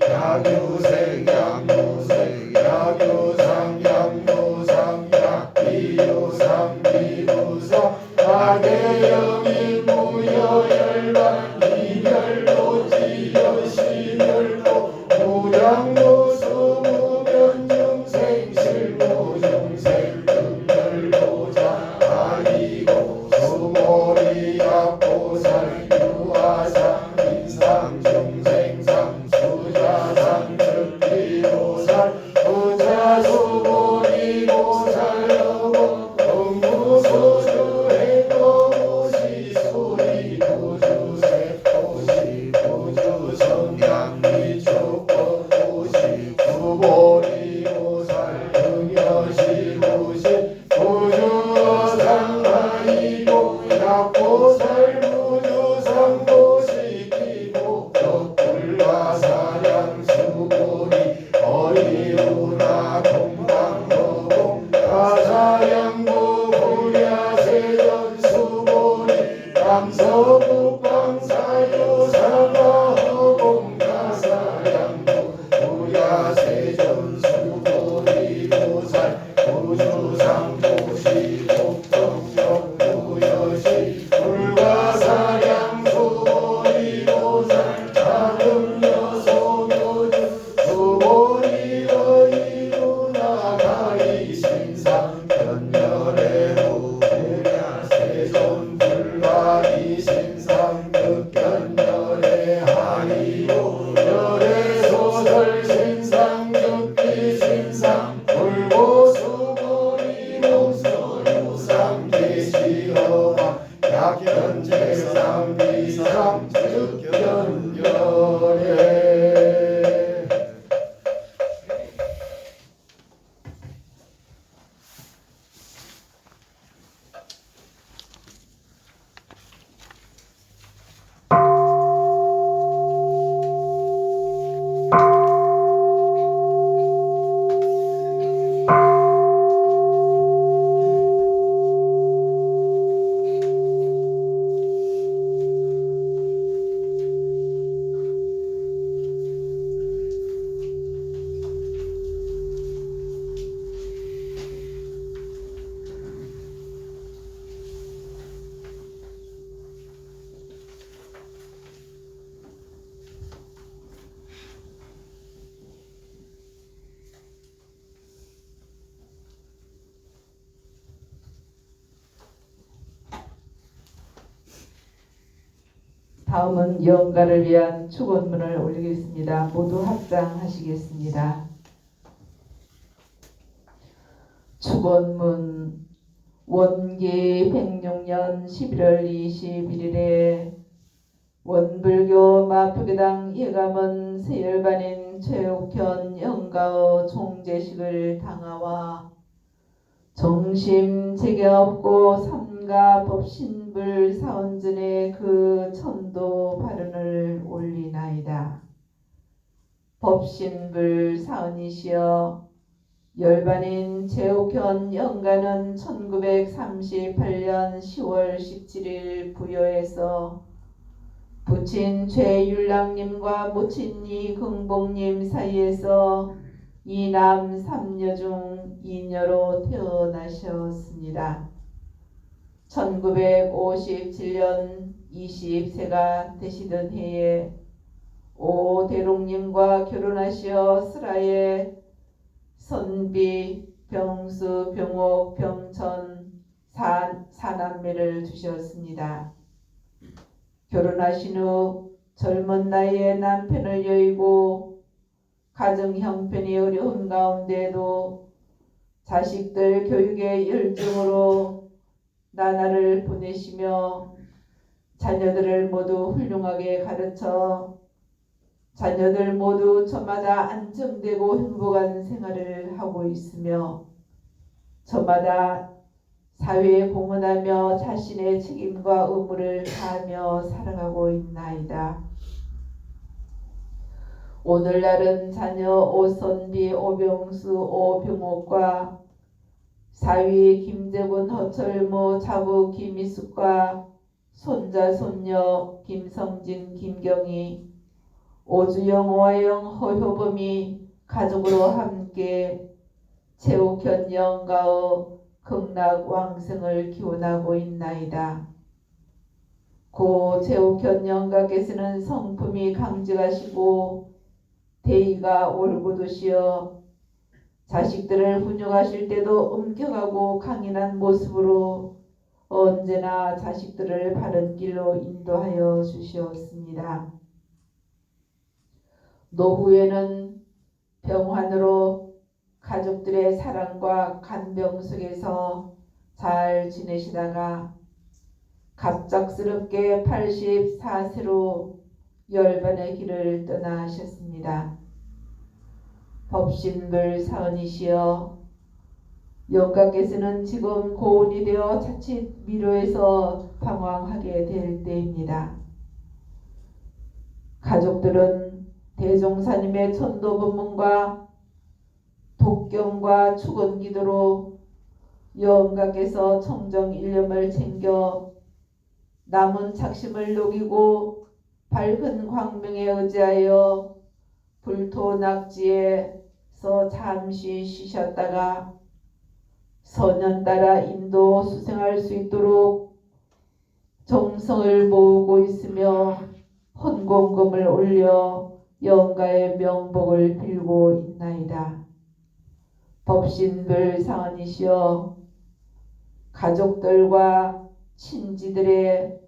약유생 약무생 약유상 약무상 약비유상 비무상 악의영인 무여열반 이별도지 여시멸도 무량무수 무변중생 실무중생 등멸도자 아니고 수모리 약보살 유아상 인상중생상 수자상 즉비보살 부자수보리보살 여고 응무소주 행거무시 소리 부주세 보시 부주성향미 촉고 보시 부보리보살 응여시 보시 부주어상하이고 약보살 부주상 보시 기복적 불가사량 수보리 어이우나 공방허공 가사양부 부야세전 수보리 남서북방사유사마허공 가사양부 부야세전 수보리 보살 부주상 보시 복덕역 부여시 불가사량 수보리 보살 자금여소교주 수보리 어이루나 가이신상 변열애로 부야세존 불가이신상 극변열애 하이로 열애소설 신상 극비신상 불보수보리 목소유상 계시허마 약견재상 비상 즉견열애 다음은 영가를 위한 축원문을 올리겠습니다. 모두 합장하시겠습니다. 축원문. 원기 106년 11월 21일에 원불교 마표계당 예감은 세열반인 최옥현 영가의 종제식을 당하와 정심 재가 없고 삼가 법신불 사원전에 그 천도 발언을 올리나이다. 법신불 사원이시여 열반인 최옥현 영가는 1938년 10월 17일 부여에서 부친 최율랑님과 모친 이긍봉님 사이에서 이남 3녀 중 2녀로 태어나셨습니다. 1957년 20세가 되시던 해에 오대롱님과 결혼하시어 슬하에 선비, 병수, 병옥, 병천, 사남매를 두셨습니다. 결혼하신 후 젊은 나이에 남편을 여의고 가정 형편이 어려운 가운데도 자식들 교육에 열정으로 나날을 보내시며 자녀들을 모두 훌륭하게 가르쳐 자녀들 모두 저마다 안정되고 행복한 생활을 하고 있으며 저마다 사회에 공헌하며 자신의 책임과 의무를 다하며 살아가고 있나이다. 오늘날은 자녀 오선비, 오병수, 오병옥과 사위 김재곤, 허철모, 자부 김희숙과 손자, 손녀 김성진, 김경희, 오주영, 오하영, 허효범이 가족으로 함께 최옥현 영가의 극락왕성을 기원하고 있나이다. 고 최옥현 영가께서는 성품이 강직하시고 대의가 올곧으시어 자식들을 훈육하실 때도 엄격하고 강인한 모습으로 언제나 자식들을 바른 길로 인도하여 주시었습니다. 노후에는 병환으로 가족들의 사랑과 간병 속에서 잘 지내시다가 갑작스럽게 84세로 열반의 길을 떠나셨습니다. 법신불 사원이시여 영가께서는 지금 고운이 되어 자칫 미로에서 방황하게 될 때입니다. 가족들은 대종사님의 천도법문과 독경과 축원기도로 영가께서 청정일념을 챙겨 남은 착심을 녹이고 밝은 광명에 의지하여 불토낙지에서 잠시 쉬셨다가 선연 따라 인도 수생할 수 있도록 정성을 모으고 있으며 헌공금을 올려 영가의 명복을 빌고 있나이다. 법신불 사원이시여 가족들과 친지들의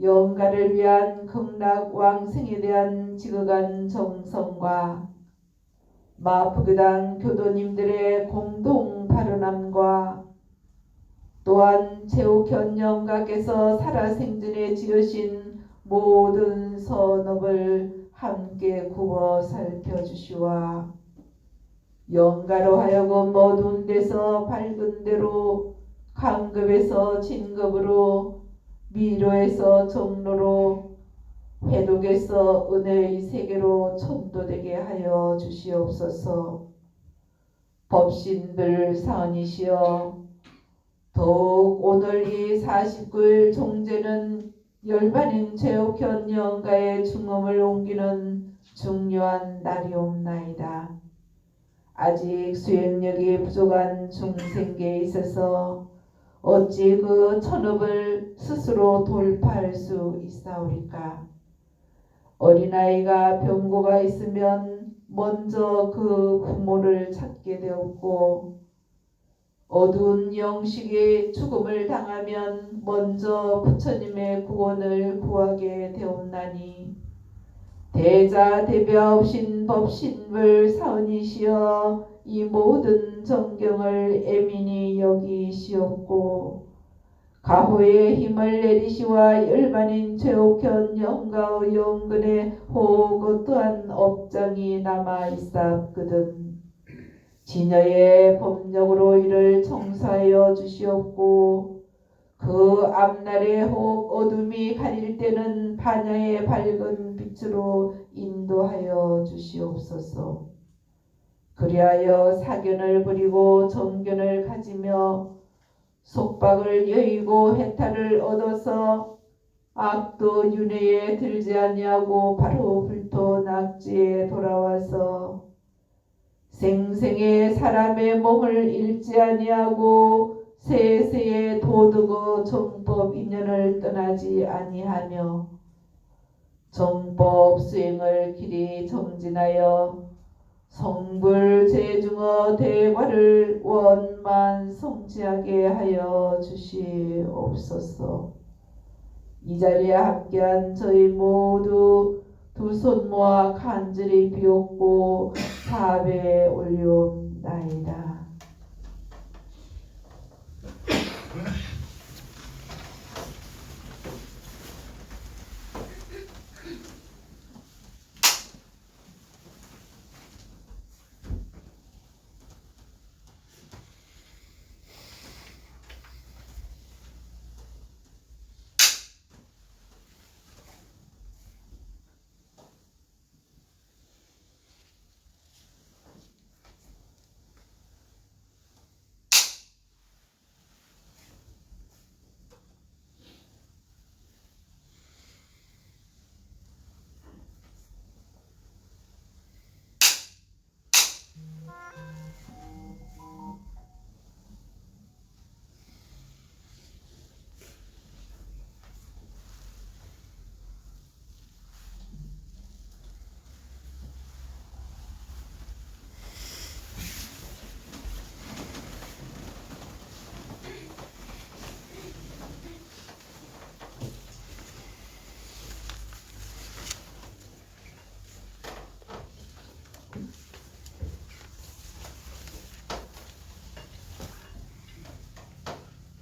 영가를 위한 극락왕생에 대한 지극한 정성과 마포교단 교도님들의 공동 발언함과 또한 최옥현 영가께서 살아생전에 지으신 모든 선업을 함께 굽어 살펴주시와 영가로 하여금 어두운 데서 밝은 데로 강급에서 진급으로 미로에서 정로로 회독에서 은혜의 세계로 천도되게 하여 주시옵소서. 법신불 사원이시여 더욱 오늘 이 49일 종제는 열반인 최옥현 영가의 중엄을 옮기는 중요한 날이옵나이다. 아직 수행력이 부족한 중생계에 있어서 어찌 그 천업을 스스로 돌파할 수 있사오리까. 어린아이가 병고가 있으면 먼저 그 부모를 찾게 되었고 어두운 영식의 죽음을 당하면 먼저 부처님의 구원을 구하게 되었나니 대자 대비하옵신 법신불 사은이시여 이 모든 정경을 애민히 여기시옵고 가호의 힘을 내리시와 열반인 최옥현 영가의 영근의 호그 또한 업장이 남아 있사옵거든 진여의 법력으로 이를 청사하여 주시옵고 그 앞날의 혹 어둠이 가릴 때는 반야의 밝은 빛으로 인도하여 주시옵소서. 그리하여 사견을 부리고 정견을 가지며 속박을 여의고 해탈을 얻어서 악도 윤회에 들지 아니하고 바로 불토 낙지에 돌아와서 생생의 사람의 몸을 잃지 아니하고 세세의 도덕의 정법 인연을 떠나지 아니하며 정법 수행을 길이 정진하여 성불 제중의 대과를 원만 성취하게 하여 주시옵소서. 이 자리에 함께한 저희 모두 두 손 모아 간절히 비옵고 사배 올리옵나이다.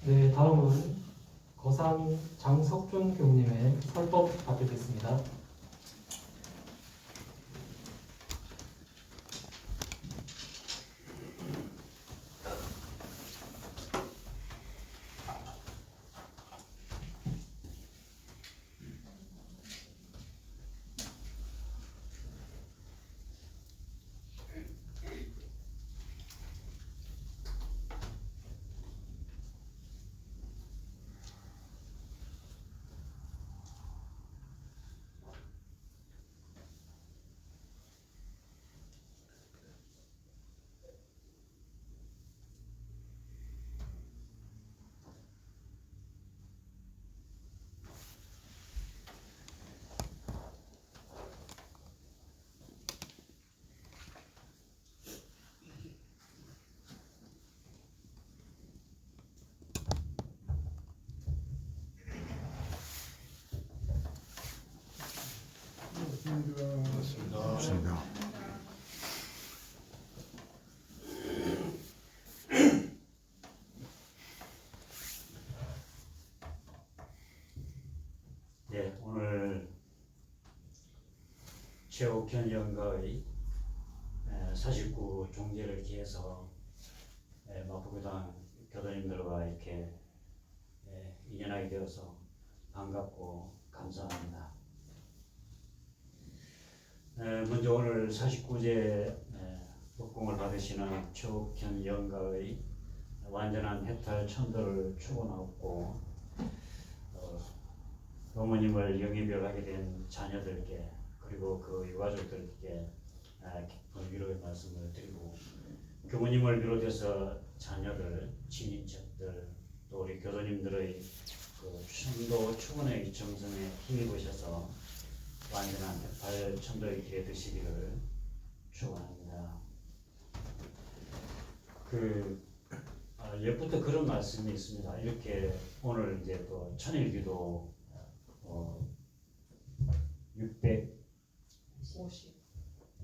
네, 다음은 거산 장석준 교우님의 설법 받겠습니다. 맞습니다. 네, 오늘 최옥현 영가의 49 종제를 기해서 마포교당 교도님들과 이렇게 인연하게 되어서 반갑고 감사합니다. 먼저 오늘 49제 법공을 받으시는 최옥현 영가의 완전한 해탈 천도를 축원하고 부모님을 영입하게 된 자녀들께 그리고 그 유가족들께 깊은 위로의 말씀을 드리고 교무님을 비롯해서 자녀들, 친인척들 또 우리 교도님들의 그 천도 축원의 정성에 힘입으셔서 완전한 해탈 천도의 길에 드시기를 축원합니다. 옛부터 그런 말씀이 있습니다. 이렇게 오늘 이제 또 천일기도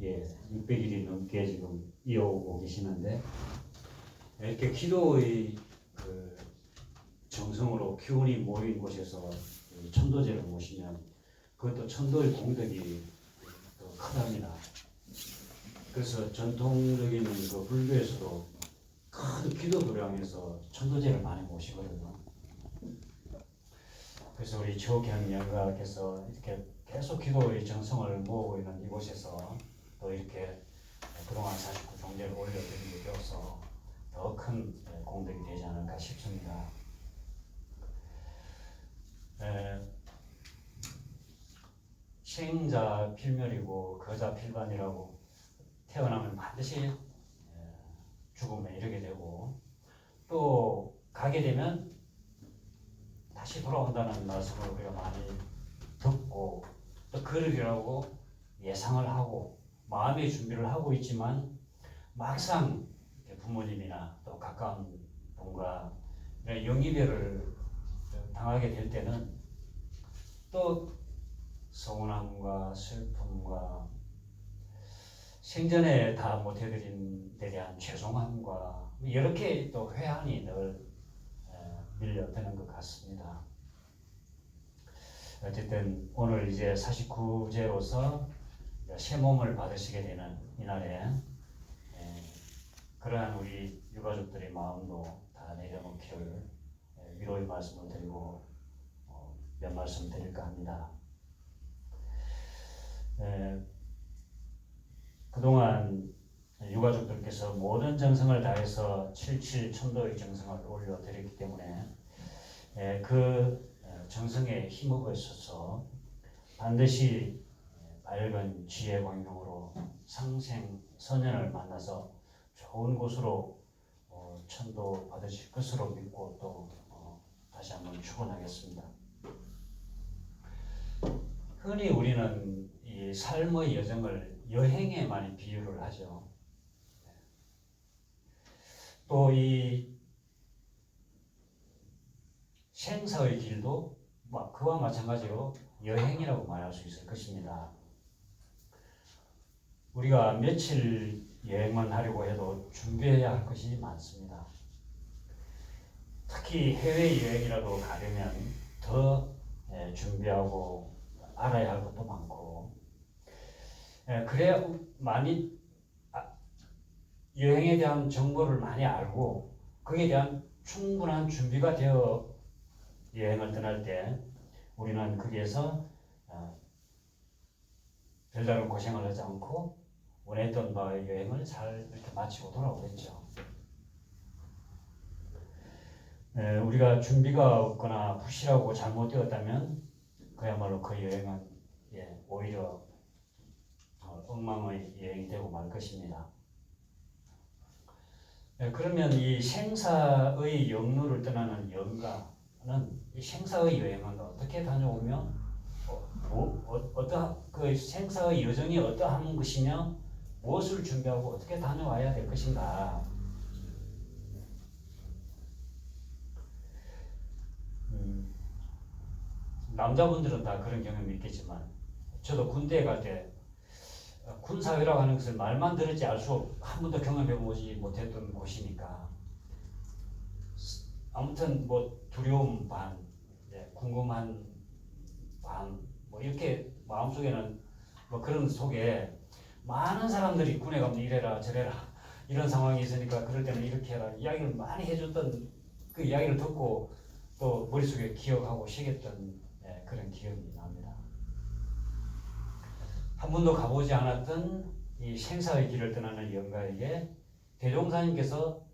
600일이 넘게 지금 이어오고 계시는데 이렇게 기도의 그 정성으로 기운이 모인 곳에서 이 천도제를 모시면 그것도 천도의 공덕이 더 크답니다. 그래서 전통적인 그 불교에서도 큰 기도 도량에서 천도제를 많이 모시거든요. 그래서 우리 최옥현 영가께서 이렇게 계속 기도의 정성을 모으고 있는 이곳에서 또 이렇게 그동안 49종제를 올려드리게 되어서 더 큰 공덕이 되지 않을까 싶습니다. 생자 필멸이고 거자 필반이라고 태어나면 반드시 죽음에 이르게 되고 또 가게 되면 다시 돌아온다는 말씀을 우리가 많이 듣고 또 그러리라고 예상을 하고 마음의 준비를 하고 있지만 막상 부모님이나 또 가까운 분과 영이별을 당하게 될 때는 또 서운함과 슬픔과 생전에 다 못해드린 데 대한 죄송함과 이렇게 또 회한이 늘 밀려드는 것 같습니다. 어쨌든 오늘 이제 49제로서 새 몸을 받으시게 되는 이날에 그러한 우리 유가족들의 마음도 다 내려놓기를 위로의 말씀을 드리고 몇 말씀 드릴까 합니다. 그동안 유가족들께서 모든 정성을 다해서 77 천도의 정성을 올려드렸기 때문에 그 정성에 힘입어 있어서 반드시 밝은 지혜 광명으로 상생 선연을 만나서 좋은 곳으로 천도 받으실 것으로 믿고 또 다시 한번 축원하겠습니다. 흔히 우리는 이 삶의 여정을 여행에 많이 비유를 하죠. 또 이 생사의 길도 그와 마찬가지로 여행이라고 말할 수 있을 것입니다. 우리가 며칠 여행만 하려고 해도 준비해야 할 것이 많습니다. 특히 해외여행이라도 가려면 더 준비하고 알아야 할 것도 많고 그래야 많이 여행에 대한 정보를 많이 알고 거기에 대한 충분한 준비가 되어 여행을 떠날 때 우리는 거기에서 별다른 고생을 하지 않고 원했던 바의 여행을 잘 이렇게 마치고 돌아오겠죠. 우리가 준비가 없거나 부실하고 잘못되었다면 그야말로 그 여행은 오히려 엉망의 여행이 되고 말 것입니다. 그러면 이 생사의 역로를 떠나는 영가는 이 생사의 여행은 어떻게 다녀오며 어떠한 그 생사의 여정이 어떠한 것이며 무엇을 준비하고 어떻게 다녀와야 될 것인가? 남자분들은 다 그런 경험이 있겠지만 저도 군대에 갈 때 군사회라고 하는 것을 말만 들었지 알 수 한 번도 경험해보지 못했던 곳이니까 아무튼 뭐 두려움 반, 궁금한 반, 뭐 이렇게 마음속에는 뭐 그런 속에 많은 사람들이 군에 가면 이래라 저래라 이런 상황이 있으니까 그럴 때는 이렇게 해라 이야기를 많이 해줬던 그 이야기를 듣고 또 머릿속에 기억하고 새겼던 그런 기억이 납니다. 한 번도 가보지 않았던 이 생사의 길을 떠나는 영가에게 대종사님께서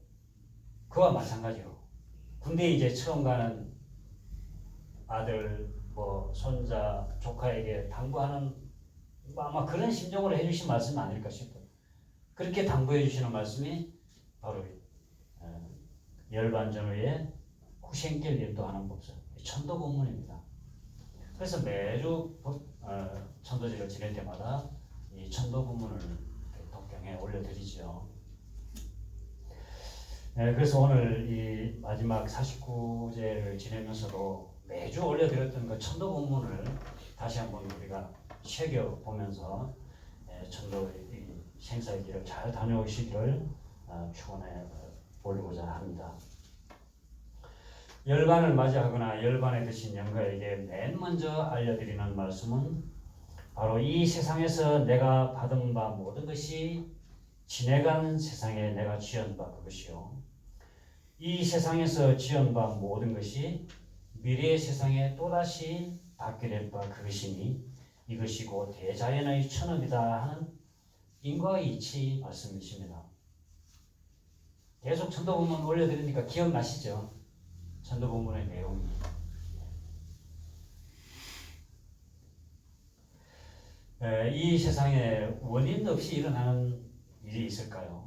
그와 마찬가지로 군대에 이제 처음 가는 아들, 뭐 손자, 조카에게 당부하는 아마 그런 심정으로 해주신 말씀이 아닐까 싶어요. 그렇게 당부해 주시는 말씀이 바로 열반전후에 후생길 인도하는 법설 천도법문입니다. 그래서 매주 천도제를 지낼 때마다 이 천도법문을 독경에 올려드리죠. 그래서 오늘 이 마지막 49제를 지내면서도 매주 올려드렸던 그 천도 본문을 다시 한번 우리가 새겨보면서 천도의 이 생사의 길을 잘 다녀오시기를 축원해 보려고자 합니다. 열반을 맞이하거나 열반에 드신 영가에게 맨 먼저 알려드리는 말씀은 바로 이 세상에서 내가 받은 바 모든 것이 지내간 세상에 내가 지은 바 그것이요. 이 세상에서 지은 바 모든 것이 미래의 세상에 또다시 받게 될 바 그것이니 이것이 곧 대자연의 천업이다 하는 인과이치 말씀이십니다. 계속 천도본문 올려드리니까 기억나시죠? 천도본문의 내용이. 이 세상에 원인 없이 일어나는 일이 있을까요?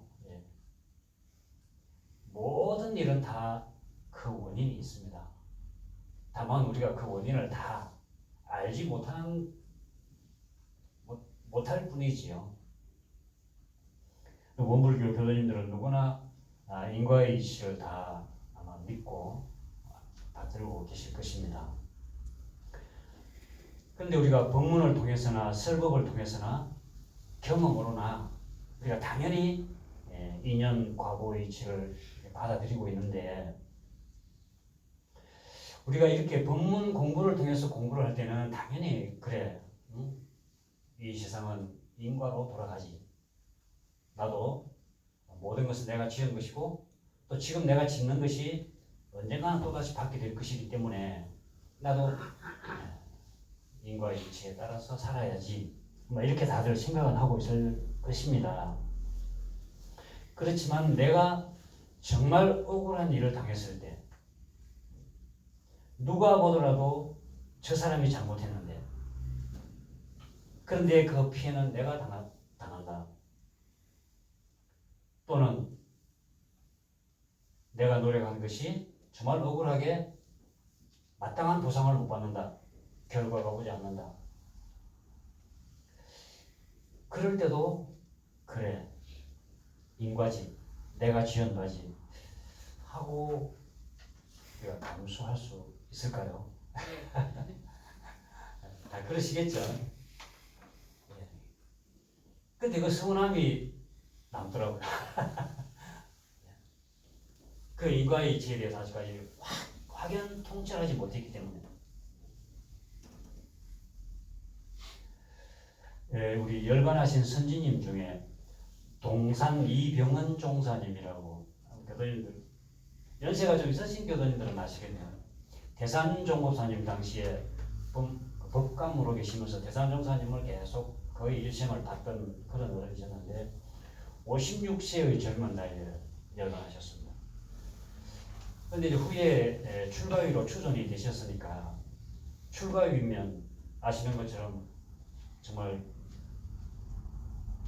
모든 일은 다 그 원인이 있습니다. 다만 우리가 그 원인을 다 알지 못할 뿐이지요. 원불교 교도님들은 누구나 인과의 이치를 다 아마 믿고 받들고 계실 것입니다. 그런데 우리가 법문을 통해서나 설법을 통해서나 경험으로나 우리가 당연히 인연 과거의 이치를 받아들이고 있는데 우리가 이렇게 법문 공부를 통해서 공부를 할 때는 당연히 그래, 이 세상은 인과로 돌아가지. 나도 모든 것은 내가 지은 것이고 또 지금 내가 짓는 것이 언젠가는 또다시 받게 될 것이기 때문에 나도 인과의 이치에 따라서 살아야지. 이렇게 다들 생각은 하고 있을 것입니다. 그렇지만 내가 정말 억울한 일을 당했을 때 누가 보더라도 저 사람이 잘못했는데 그런데 그 피해는 내가 당한다. 또는 내가 노력한 것이 정말 억울하게 마땅한 보상을 못 받는다. 결과가 오지 않는다. 그럴 때도 그래, 인과지, 내가 지은 바지 하고 우리가 감수할 수 있을까요? 다 그러시겠죠. 근데 그 서운함이 남더라고요. 그 인과의 이치에 대해서 아직까지 확연 통찰하지 못했기 때문에. 우리 열반하신 선지님 중에 동산 이병헌 종사님이라고 교도님들, 연세가 좀 있으신 교도님들은 아시겠네요. 대산종법사님 당시에 법감으로 계시면서 대산종사님을 계속 거의 일생을 봤던 그런 어른이셨는데 56세의 젊은 나이에 열반하셨습니다. 그런데 이제 후에 출가위로 추존이 되셨으니까, 출가위면 아시는 것처럼 정말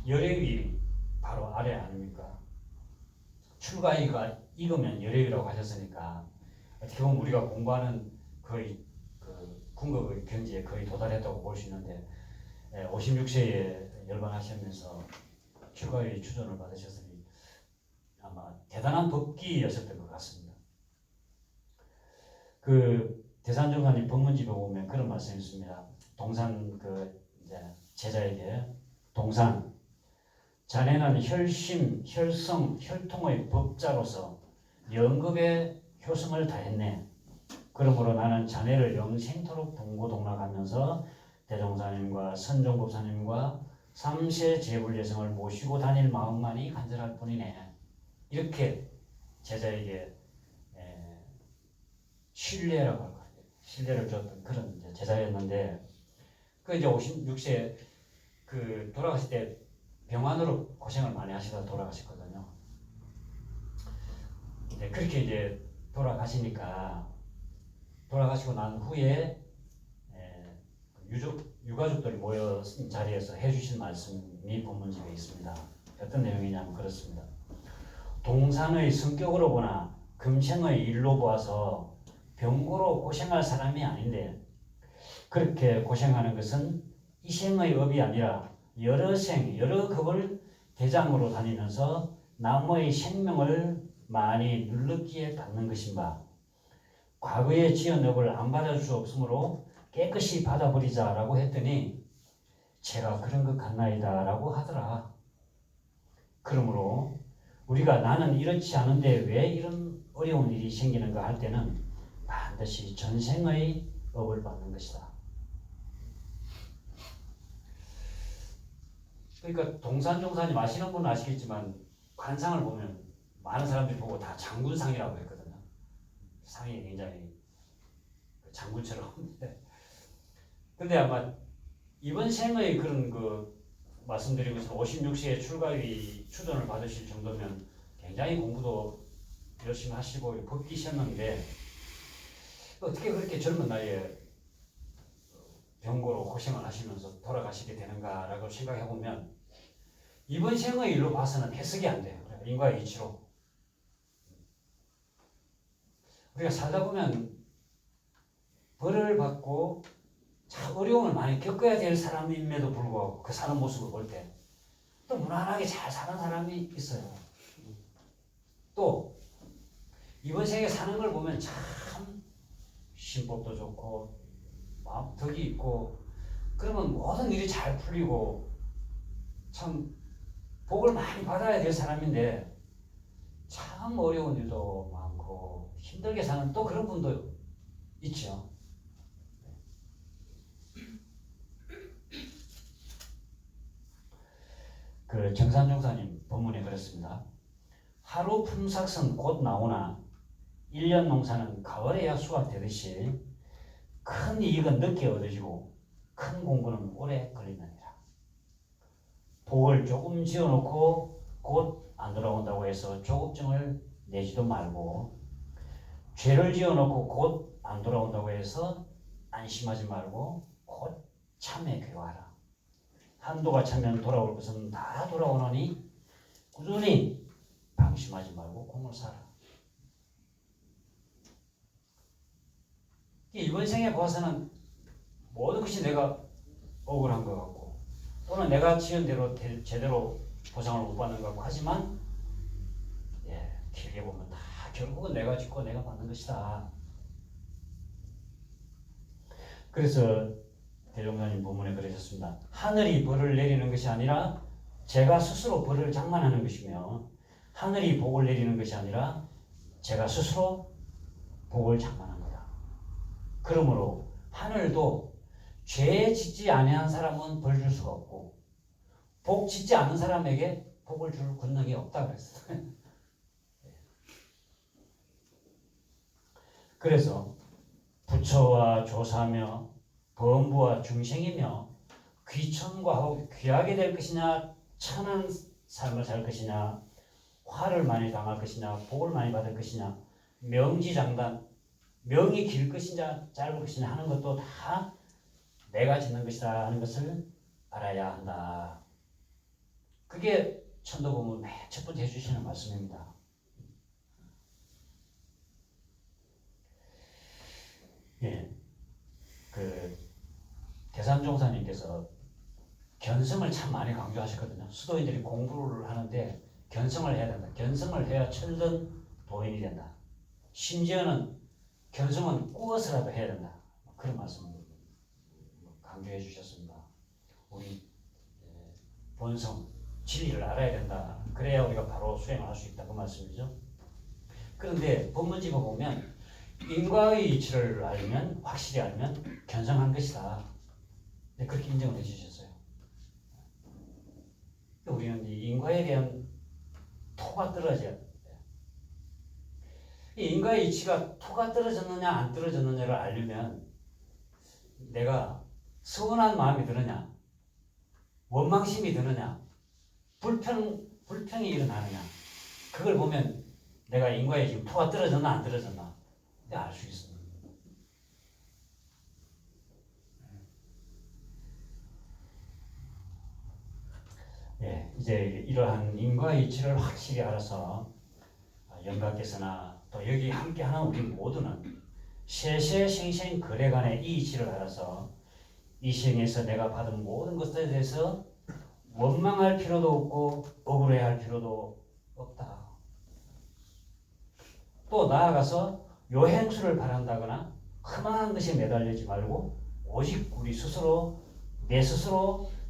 열애위 바로 아래 아닙니까? 출가위가 익으면 열애위라고 하셨으니까 어떻게 보면 우리가 공부하는 거의 그 궁극의 경지에 거의 도달했다고 볼 수 있는데 56세에 열반하시면서 출가위 추존을 받으셨으니 아마 대단한 법기였었던 것 같습니다. 그 대산종사님 법문집에 보면 그런 말씀이 있습니다. 동산 그 이제 제자에게, 동산, 자네는 혈심, 혈성, 혈통의 법자로서 연급의 효성을 다했네. 그러므로 나는 자네를 영생토록 동고동락하면서 대종사님과 선종법사님과 삼세 제불예성을 모시고 다닐 마음만이 간절할 뿐이네. 이렇게 제자에게 신뢰라고 할까요? 신뢰를 줬던 그런 이제 제자였는데, 그 이제 56세 그 돌아가실 때 병환으로 고생을 많이 하시다 돌아가셨거든요. 그렇게 이제 돌아가시고 난 후에 유가족들이 모여 자리에서 해주신 말씀이 본문집에 있습니다. 어떤 내용이냐면 그렇습니다. 동산의 성격으로 보나 금생의 일로 보아서 병고로 고생할 사람이 아닌데, 그렇게 고생하는 것은 이 생의 업이 아니라 여러 생, 여러 급을 대장으로 다니면서 나무의 생명을 많이 눌렀기에 받는 것인가. 과거에 지은 업을 안 받아줄 수 없으므로 깨끗이 받아버리자라고 했더니 제가 그런 것 같나이다 라고 하더라. 그러므로 우리가 나는 이렇지 않은데 왜 이런 어려운 일이 생기는가 할 때는 반드시 전생의 업을 받는 것이다. 그러니까 동산종사님 아시는 분은 아시겠지만 관상을 보면 많은 사람들이 보고 다 장군상이라고 했거든요. 상이 굉장히 장군처럼. 근데 아마 이번 생의 그런 말씀드리고 있는 56세의 출가위 추전을 받으실 정도면 굉장히 공부도 열심히 하시고 법기셨는데 어떻게 그렇게 젊은 나이에 병고로 고생을 하시면서 돌아가시게 되는가라고 생각해 보면 이번 생의 일로 봐서는 해석이 안 돼요. 인과의 이치로. 우리가 살다 보면 벌을 받고 참 어려움을 많이 겪어야 될 사람임에도 불구하고 그 사는 모습을 볼 때 또 무난하게 잘 사는 사람이 있어요. 또 이번 생에 사는 걸 보면 참 신법도 좋고 마음 덕이 있고 그러면 모든 일이 잘 풀리고 참 복을 많이 받아야 될 사람인데 참 어려운 일도 많고 힘들게 사는 또 그런 분도 있죠. 그 정산종사님 본문에 그랬습니다. 하루 품삯은 곧 나오나 1년 농사는 가을에야 수확되듯이 큰 이익은 늦게 얻어지고 큰 공부는 오래 걸리느니라. 복을 조금 지어놓고 곧 안 돌아온다고 해서 조급증을 내지도 말고 죄를 지어놓고 곧 안 돌아온다고 해서 안심하지 말고 곧 참에 귀화하라. 한도가 차면 돌아올 것은 다 돌아오노니 꾸준히 방심하지 말고 공을 사라. 이번 생에 봐서는 모든 것이 내가 억울한 것 같고 또는 내가 지은 대로 제대로 보상을 못 받는 것 같고 하지만 길게 보면 다 결국은 내가 짓고 내가 받는 것이다. 그래서 대종사님 본문에 그러셨습니다. 하늘이 벌을 내리는 것이 아니라 제가 스스로 벌을 장만하는 것이며 하늘이 복을 내리는 것이 아니라 제가 스스로 복을 장만한 거다. 그러므로 하늘도 죄 짓지 아니한 사람은 벌 줄 수가 없고 복 짓지 않은 사람에게 복을 줄 권능이 없다 그랬어요. 그래서 부처와 조사며 범부와 중생이며 귀천과 귀하게 될 것이냐 천한 삶을 살 것이냐 화를 많이 당할 것이냐 복을 많이 받을 것이냐 명지장단 명이 길 것이냐 짧을 것이냐 하는 것도 다 내가 짓는 것이다 하는 것을 알아야 한다. 그게 천도본문 맨 첫 번째 해주시는 말씀입니다. 그 대산종사님께서 견성을 참 많이 강조하셨거든요. 수도인들이 공부를 하는데 견성을 해야 된다. 견성을 해야 철든 도인이 된다. 심지어는 견성은 꾸어서라도 해야 된다. 그런 말씀을 강조해 주셨습니다. 우리 본성, 진리를 알아야 된다. 그래야 우리가 바로 수행을 할 수 있다. 그 말씀이죠. 그런데 본문집에 보면 인과의 이치를 알면 확실히 알면 견성한 것이다. 그렇게 인정을 해주셨어요. 우리는 이 인과에 대한 토가 떨어져야 돼. 이 인과의 이치가 토가 떨어졌느냐 안 떨어졌느냐를 알려면 내가 서운한 마음이 드느냐 원망심이 드느냐 불평이 일어나느냐 그걸 보면 내가 인과에 지금 토가 떨어졌나 안 떨어졌나 알 수 있습니다. 이제 이러한 인과의 이치를 확실히 알아서 영가께서나 또 여기 함께하는 우리 모두는 세세생생 거래간의 이 이치를 알아서 이 생에서 내가 받은 모든 것에 대해서 원망할 필요도 없고 억울해할 필요도 없다. 또 나아가서 요행수를 바란다거나 흠한 것에 매달리지 말고 오직 우리 스스로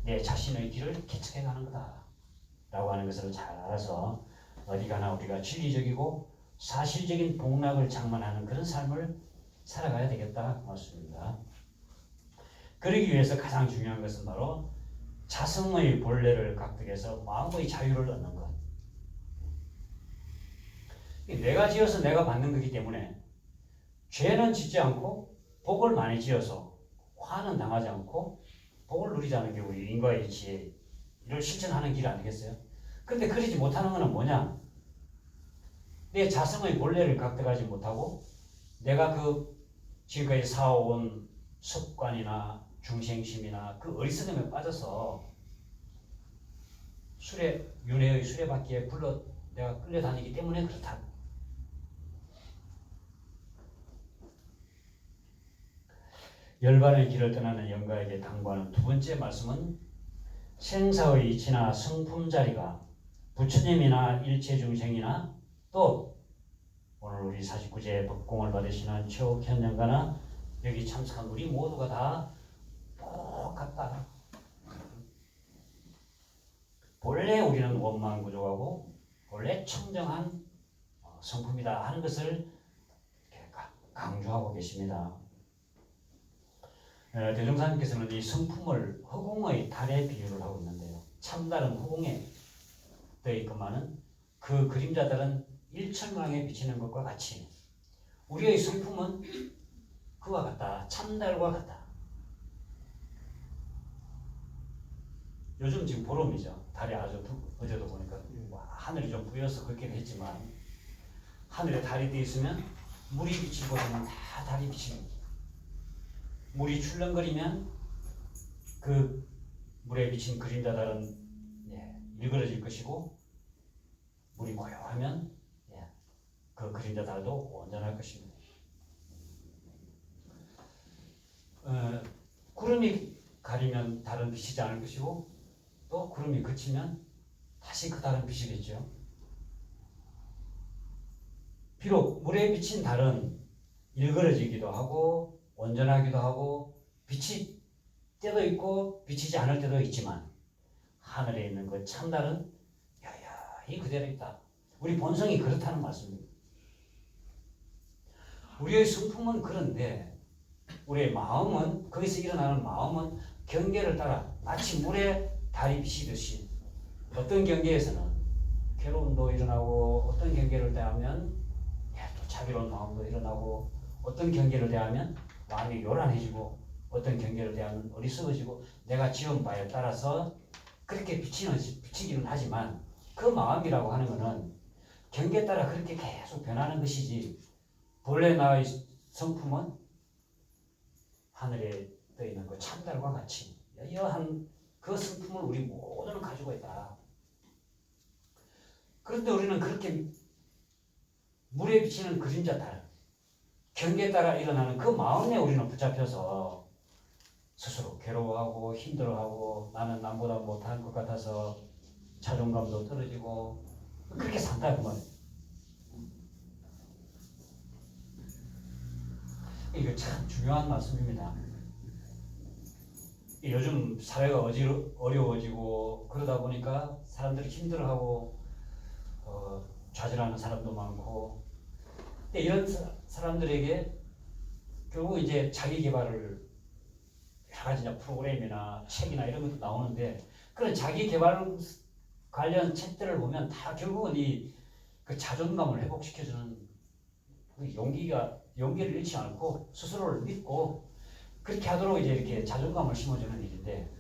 내 자신의 길을 개척해 가는 거다 라고 하는 것을 잘 알아서 어디 가나 우리가 진리적이고 사실적인 복락을 장만하는 그런 삶을 살아가야 되겠다 맞습니다. 그러기 위해서 가장 중요한 것은 바로 자성의 본래를 각득해서 마음의 자유를 얻는 것. 내가 지어서 내가 받는 거기 때문에 죄는 짓지 않고 복을 많이 지어서 화는 당하지 않고 복을 누리자는 게 우리 인과의 지혜를 실천하는 길 아니겠어요? 근데 그러지 못하는 것은 뭐냐? 내 자성의 본래를 각득하지 못하고 내가 그 지금까지 쌓아온 습관이나 중생심이나 그 어리석음에 빠져서 윤회의 수레바퀴에 내가 끌려다니기 때문에 그렇다. 열반의 길을 떠나는 영가에게 당부하는 두 번째 말씀은 생사의 이치나 성품 자리가 부처님이나 일체중생이나 또 오늘 우리 49제 법공을 받으시는 최옥현 영가나 여기 참석한 우리 모두가 다 똑같다. 본래 우리는 원만구조하고 본래 청정한 성품이다 하는 것을 강조하고 계십니다. 대종사님께서는 이 성품을 허공의 달에 비유를 하고 있는데요. 참달은 허공에 떠 있건만은 그 그림자들은 일천강에 비치는 것과 같이 우리의 성품은 그와 같다. 참달과 같다. 요즘 지금 보름이죠. 달이 아주 어제도 보니까 하늘이 좀 부여서 그렇긴 했지만 하늘에 달이 떠 있으면 물이 비치고 하면 다 달이 비치는 거죠. 물이 출렁거리면 그 물에 비친 그림자들은 일그러질 것이고 물이 고요하면 그 그림자들도 온전할 것입니다. 구름이 가리면 달은 비치지 않을 것이고 또 구름이 그치면 다시 그 달은 비치겠죠. 비록 물에 비친 달은 일그러지기도 하고 온전하기도 하고 비칠 때도 있고 비치지 않을 때도 있지만 하늘에 있는 그 참달은 여여히 그대로 있다. 우리 본성이 그렇다는 말씀입니다. 우리의 성품은 그런데 우리의 마음은 거기서 일어나는 마음은 경계를 따라 마치 물에 달이 비치듯이 어떤 경계에서는 괴로움도 일어나고 어떤 경계를 대하면 또 자비로운 마음도 일어나고 어떤 경계를 대하면 마음이 요란해지고 어떤 경계를 대하면 어리석어지고 내가 지은 바에 따라서 그렇게 비치기는 하지만 그 마음이라고 하는 것은 경계에 따라 그렇게 계속 변하는 것이지 본래 나의 성품은 하늘에 떠 있는 그 참달과 같이 여여한 그 성품을 우리 모두는 가지고 있다. 그런데 우리는 그렇게 물에 비치는 그림자 달 경계에 따라 일어나는 그 마음에 우리는 붙잡혀서 스스로 괴로워하고 힘들어하고 나는 남보다 못한 것 같아서 자존감도 떨어지고 그렇게 산다 그 말이에요. 이거 참 중요한 말씀입니다. 요즘 사회가 어려워지고 그러다 보니까 사람들이 힘들어하고 좌절하는 사람도 많고 근데 이런 사람들에게 결국 이제 자기 개발을 여러 가지 프로그램이나 책이나 이런 것도 나오는데 그런 자기 개발 관련 책들을 보면 다 결국은 그 자존감을 회복시켜주는 그 용기를 잃지 않고 스스로를 믿고 그렇게 하도록 이제 이렇게 자존감을 심어주는 일인데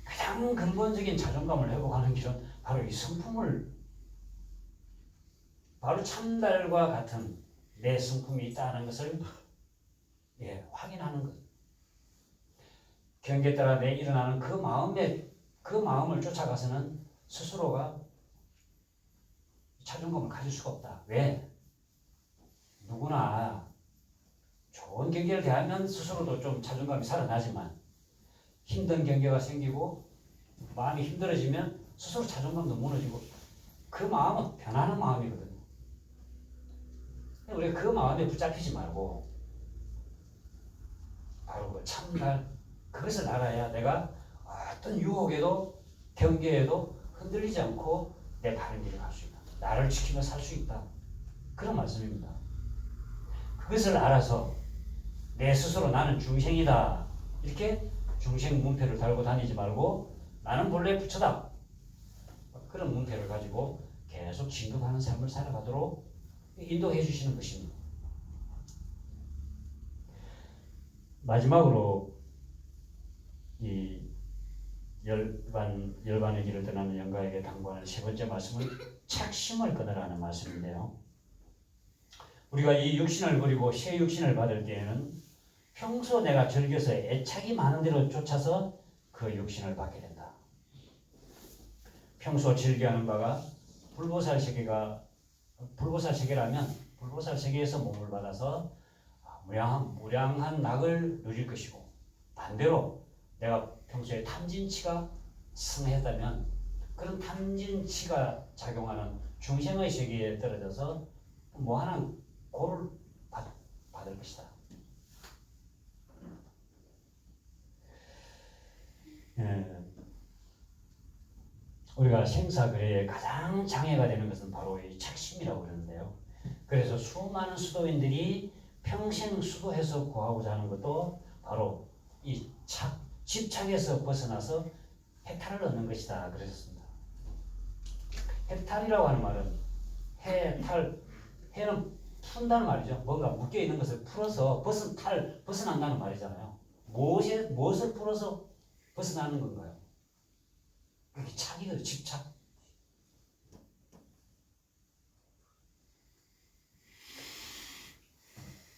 가장 근본적인 자존감을 회복하는 길은 바로 이 성품을 바로 참달과 같은 내 성품이 있다는 것을 확인하는 것. 경계에 따라 내 일어나는 그 마음을 쫓아가서는 스스로가 자존감을 가질 수가 없다. 왜? 누구나 좋은 경계를 대하면 스스로도 좀 자존감이 살아나지만 힘든 경계가 생기고 마음이 힘들어지면 스스로 자존감도 무너지고 그 마음은 변하는 마음이거든요. 그 마음에 붙잡히지 말고 바로 그 참날 그것을 알아야 내가 어떤 유혹에도 경계에도 흔들리지 않고 내 바른 길을 갈 수 있다. 나를 지키며 살 수 있다. 그런 말씀입니다. 그것을 알아서 내 스스로 나는 중생이다. 이렇게 중생 문패를 달고 다니지 말고 나는 본래 부처다. 그런 문패를 가지고 계속 진급하는 삶을 살아가도록 인도해 주시는 것입니다. 마지막으로 이 열반의 길을 떠나는 영가에게 당부하는 세 번째 말씀은 착심을 끊으라는 말씀인데요. 우리가 이 육신을 버리고 새 육신을 받을 때에는 평소 내가 즐겨서 애착이 많은 대로 쫓아서 그 육신을 받게 된다. 평소 즐겨하는 바가 불보살 세계라면 불보살 세계에서 몸을 받아서 무량한 낙을 누릴 것이고, 반대로 내가 평소에 탐진치가 승했다면 그런 탐진치가 작용하는 중생의 세계에 떨어져서 뭐하는 고를 받을 것이다. 우리가 생사거래에 가장 장애가 되는 것은 바로 이 착심이라고 그러는데요. 그래서 수많은 수도인들이 평생 수도해서 구하고자 하는 것도 바로 이 집착에서 벗어나서 해탈을 얻는 것이다 그러셨습니다. 해탈이라고 하는 말은 해는 푼다는 말이죠. 뭔가 묶여 있는 것을 풀어서 벗어난다는 말이잖아요. 무엇을 풀어서 벗어나는 건가요? 그게 착이거든요. 집착.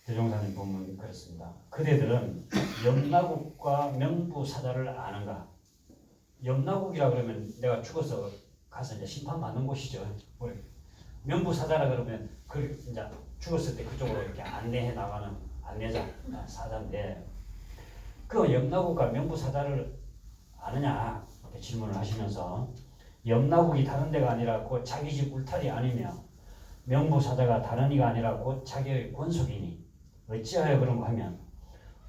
대종사님 보면 그렇습니다. 그대들은 염라국과 명부사다를 아는가? 염라국이라 그러면 내가 죽어서 가서 이제 심판받는 곳이죠. 명부사다라 그러면 그 이제 죽었을 때 그쪽으로 이렇게 안내해 나가는 안내자 사자인데, 그 염라국과 명부사다를 아느냐 이렇게 질문을 하시면서, 염라국이 다른 데가 아니라 곧 자기 집 울타리 아니며 명부사다가 다른 이가 아니라 곧 자기의 권속이니 어찌하여 그런가 하면,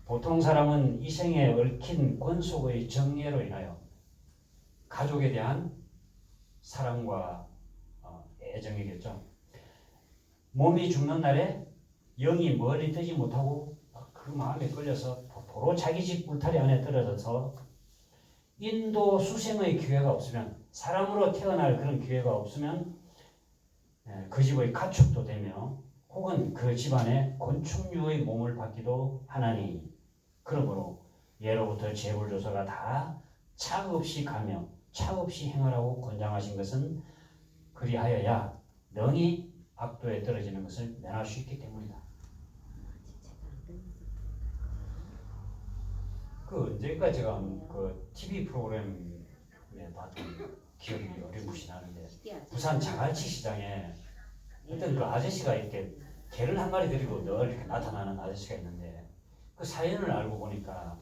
보통 사람은 이 생에 얽힌 권속의 정예로 인하여 가족에 대한 사랑과 애정이겠죠. 몸이 죽는 날에 영이 멀리 뜨지 못하고 그 마음에 끌려서 도로 자기 집 울타리 안에 떨어져서 인도 수생의 기회가 없으면, 사람으로 태어날 그런 기회가 없으면 그 집의 가축도 되며 혹은 그 집안에 곤충류의 몸을 받기도 하나니, 그러므로 예로부터 재불조사가 다 차없이 가며 차없이 행하라고 권장하신 것은 그리하여야 능히 악도에 떨어지는 것을 면할 수 있기 때문이다. 그 언젠가 제가 그 TV 프로그램에 봤던 기억이 어렴풋이 나는데, 부산 자갈치 시장에 어떤 그 아저씨가 이렇게 개를 한 마리 데리고 늘 이렇게 나타나는 아저씨가 있는데, 그 사연을 알고 보니까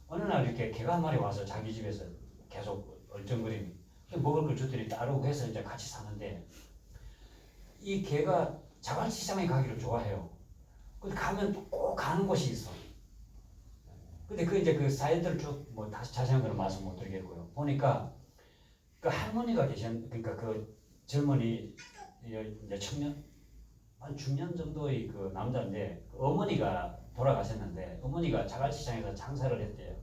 어느 날 이렇게 개가 한 마리 와서 자기 집에서 계속 얼쩡거리니 먹을 걸 주더니 따르고 해서 이제 같이 사는데, 이 개가 자갈치 시장에 가기를 좋아해요. 근데 가면 꼭 가는 곳이 있어. 근데 그 이제 그 사연들을 쭉 뭐 다시 자세한 거는 말씀 못 드리겠고요. 보니까 그 할머니가 그러니까 그 젊은이 이제 청년 한 중년 정도의 그 남자인데, 그 어머니가 돌아가셨는데 어머니가 자갈치장에서 장사를 했대요.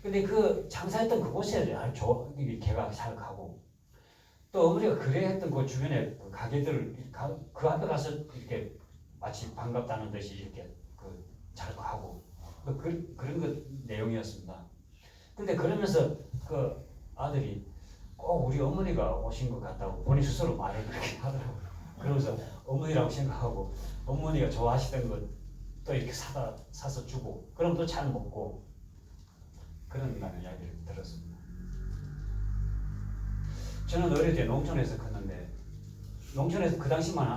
근데 그 장사했던 그곳에 개가 잘 가고, 또 어머니가 거래했던 그 주변에 그 가게들 그 앞에 가서 이렇게 마치 반갑다는 듯이 이렇게 그 잘 가고 그런 것 내용이었습니다. 근데 그러면서 그 아들이 꼭 우리 어머니가 오신 것 같다고 본인 스스로 말을 그렇게 하더라고요. 그러면서 어머니라고 생각하고 어머니가 좋아하시던 것 또 이렇게 사서 주고, 그럼 또 잘 먹고 그런 이야기를 들었습니다. 저는 어릴 때 농촌에서 컸는데, 농촌에서 그 당시만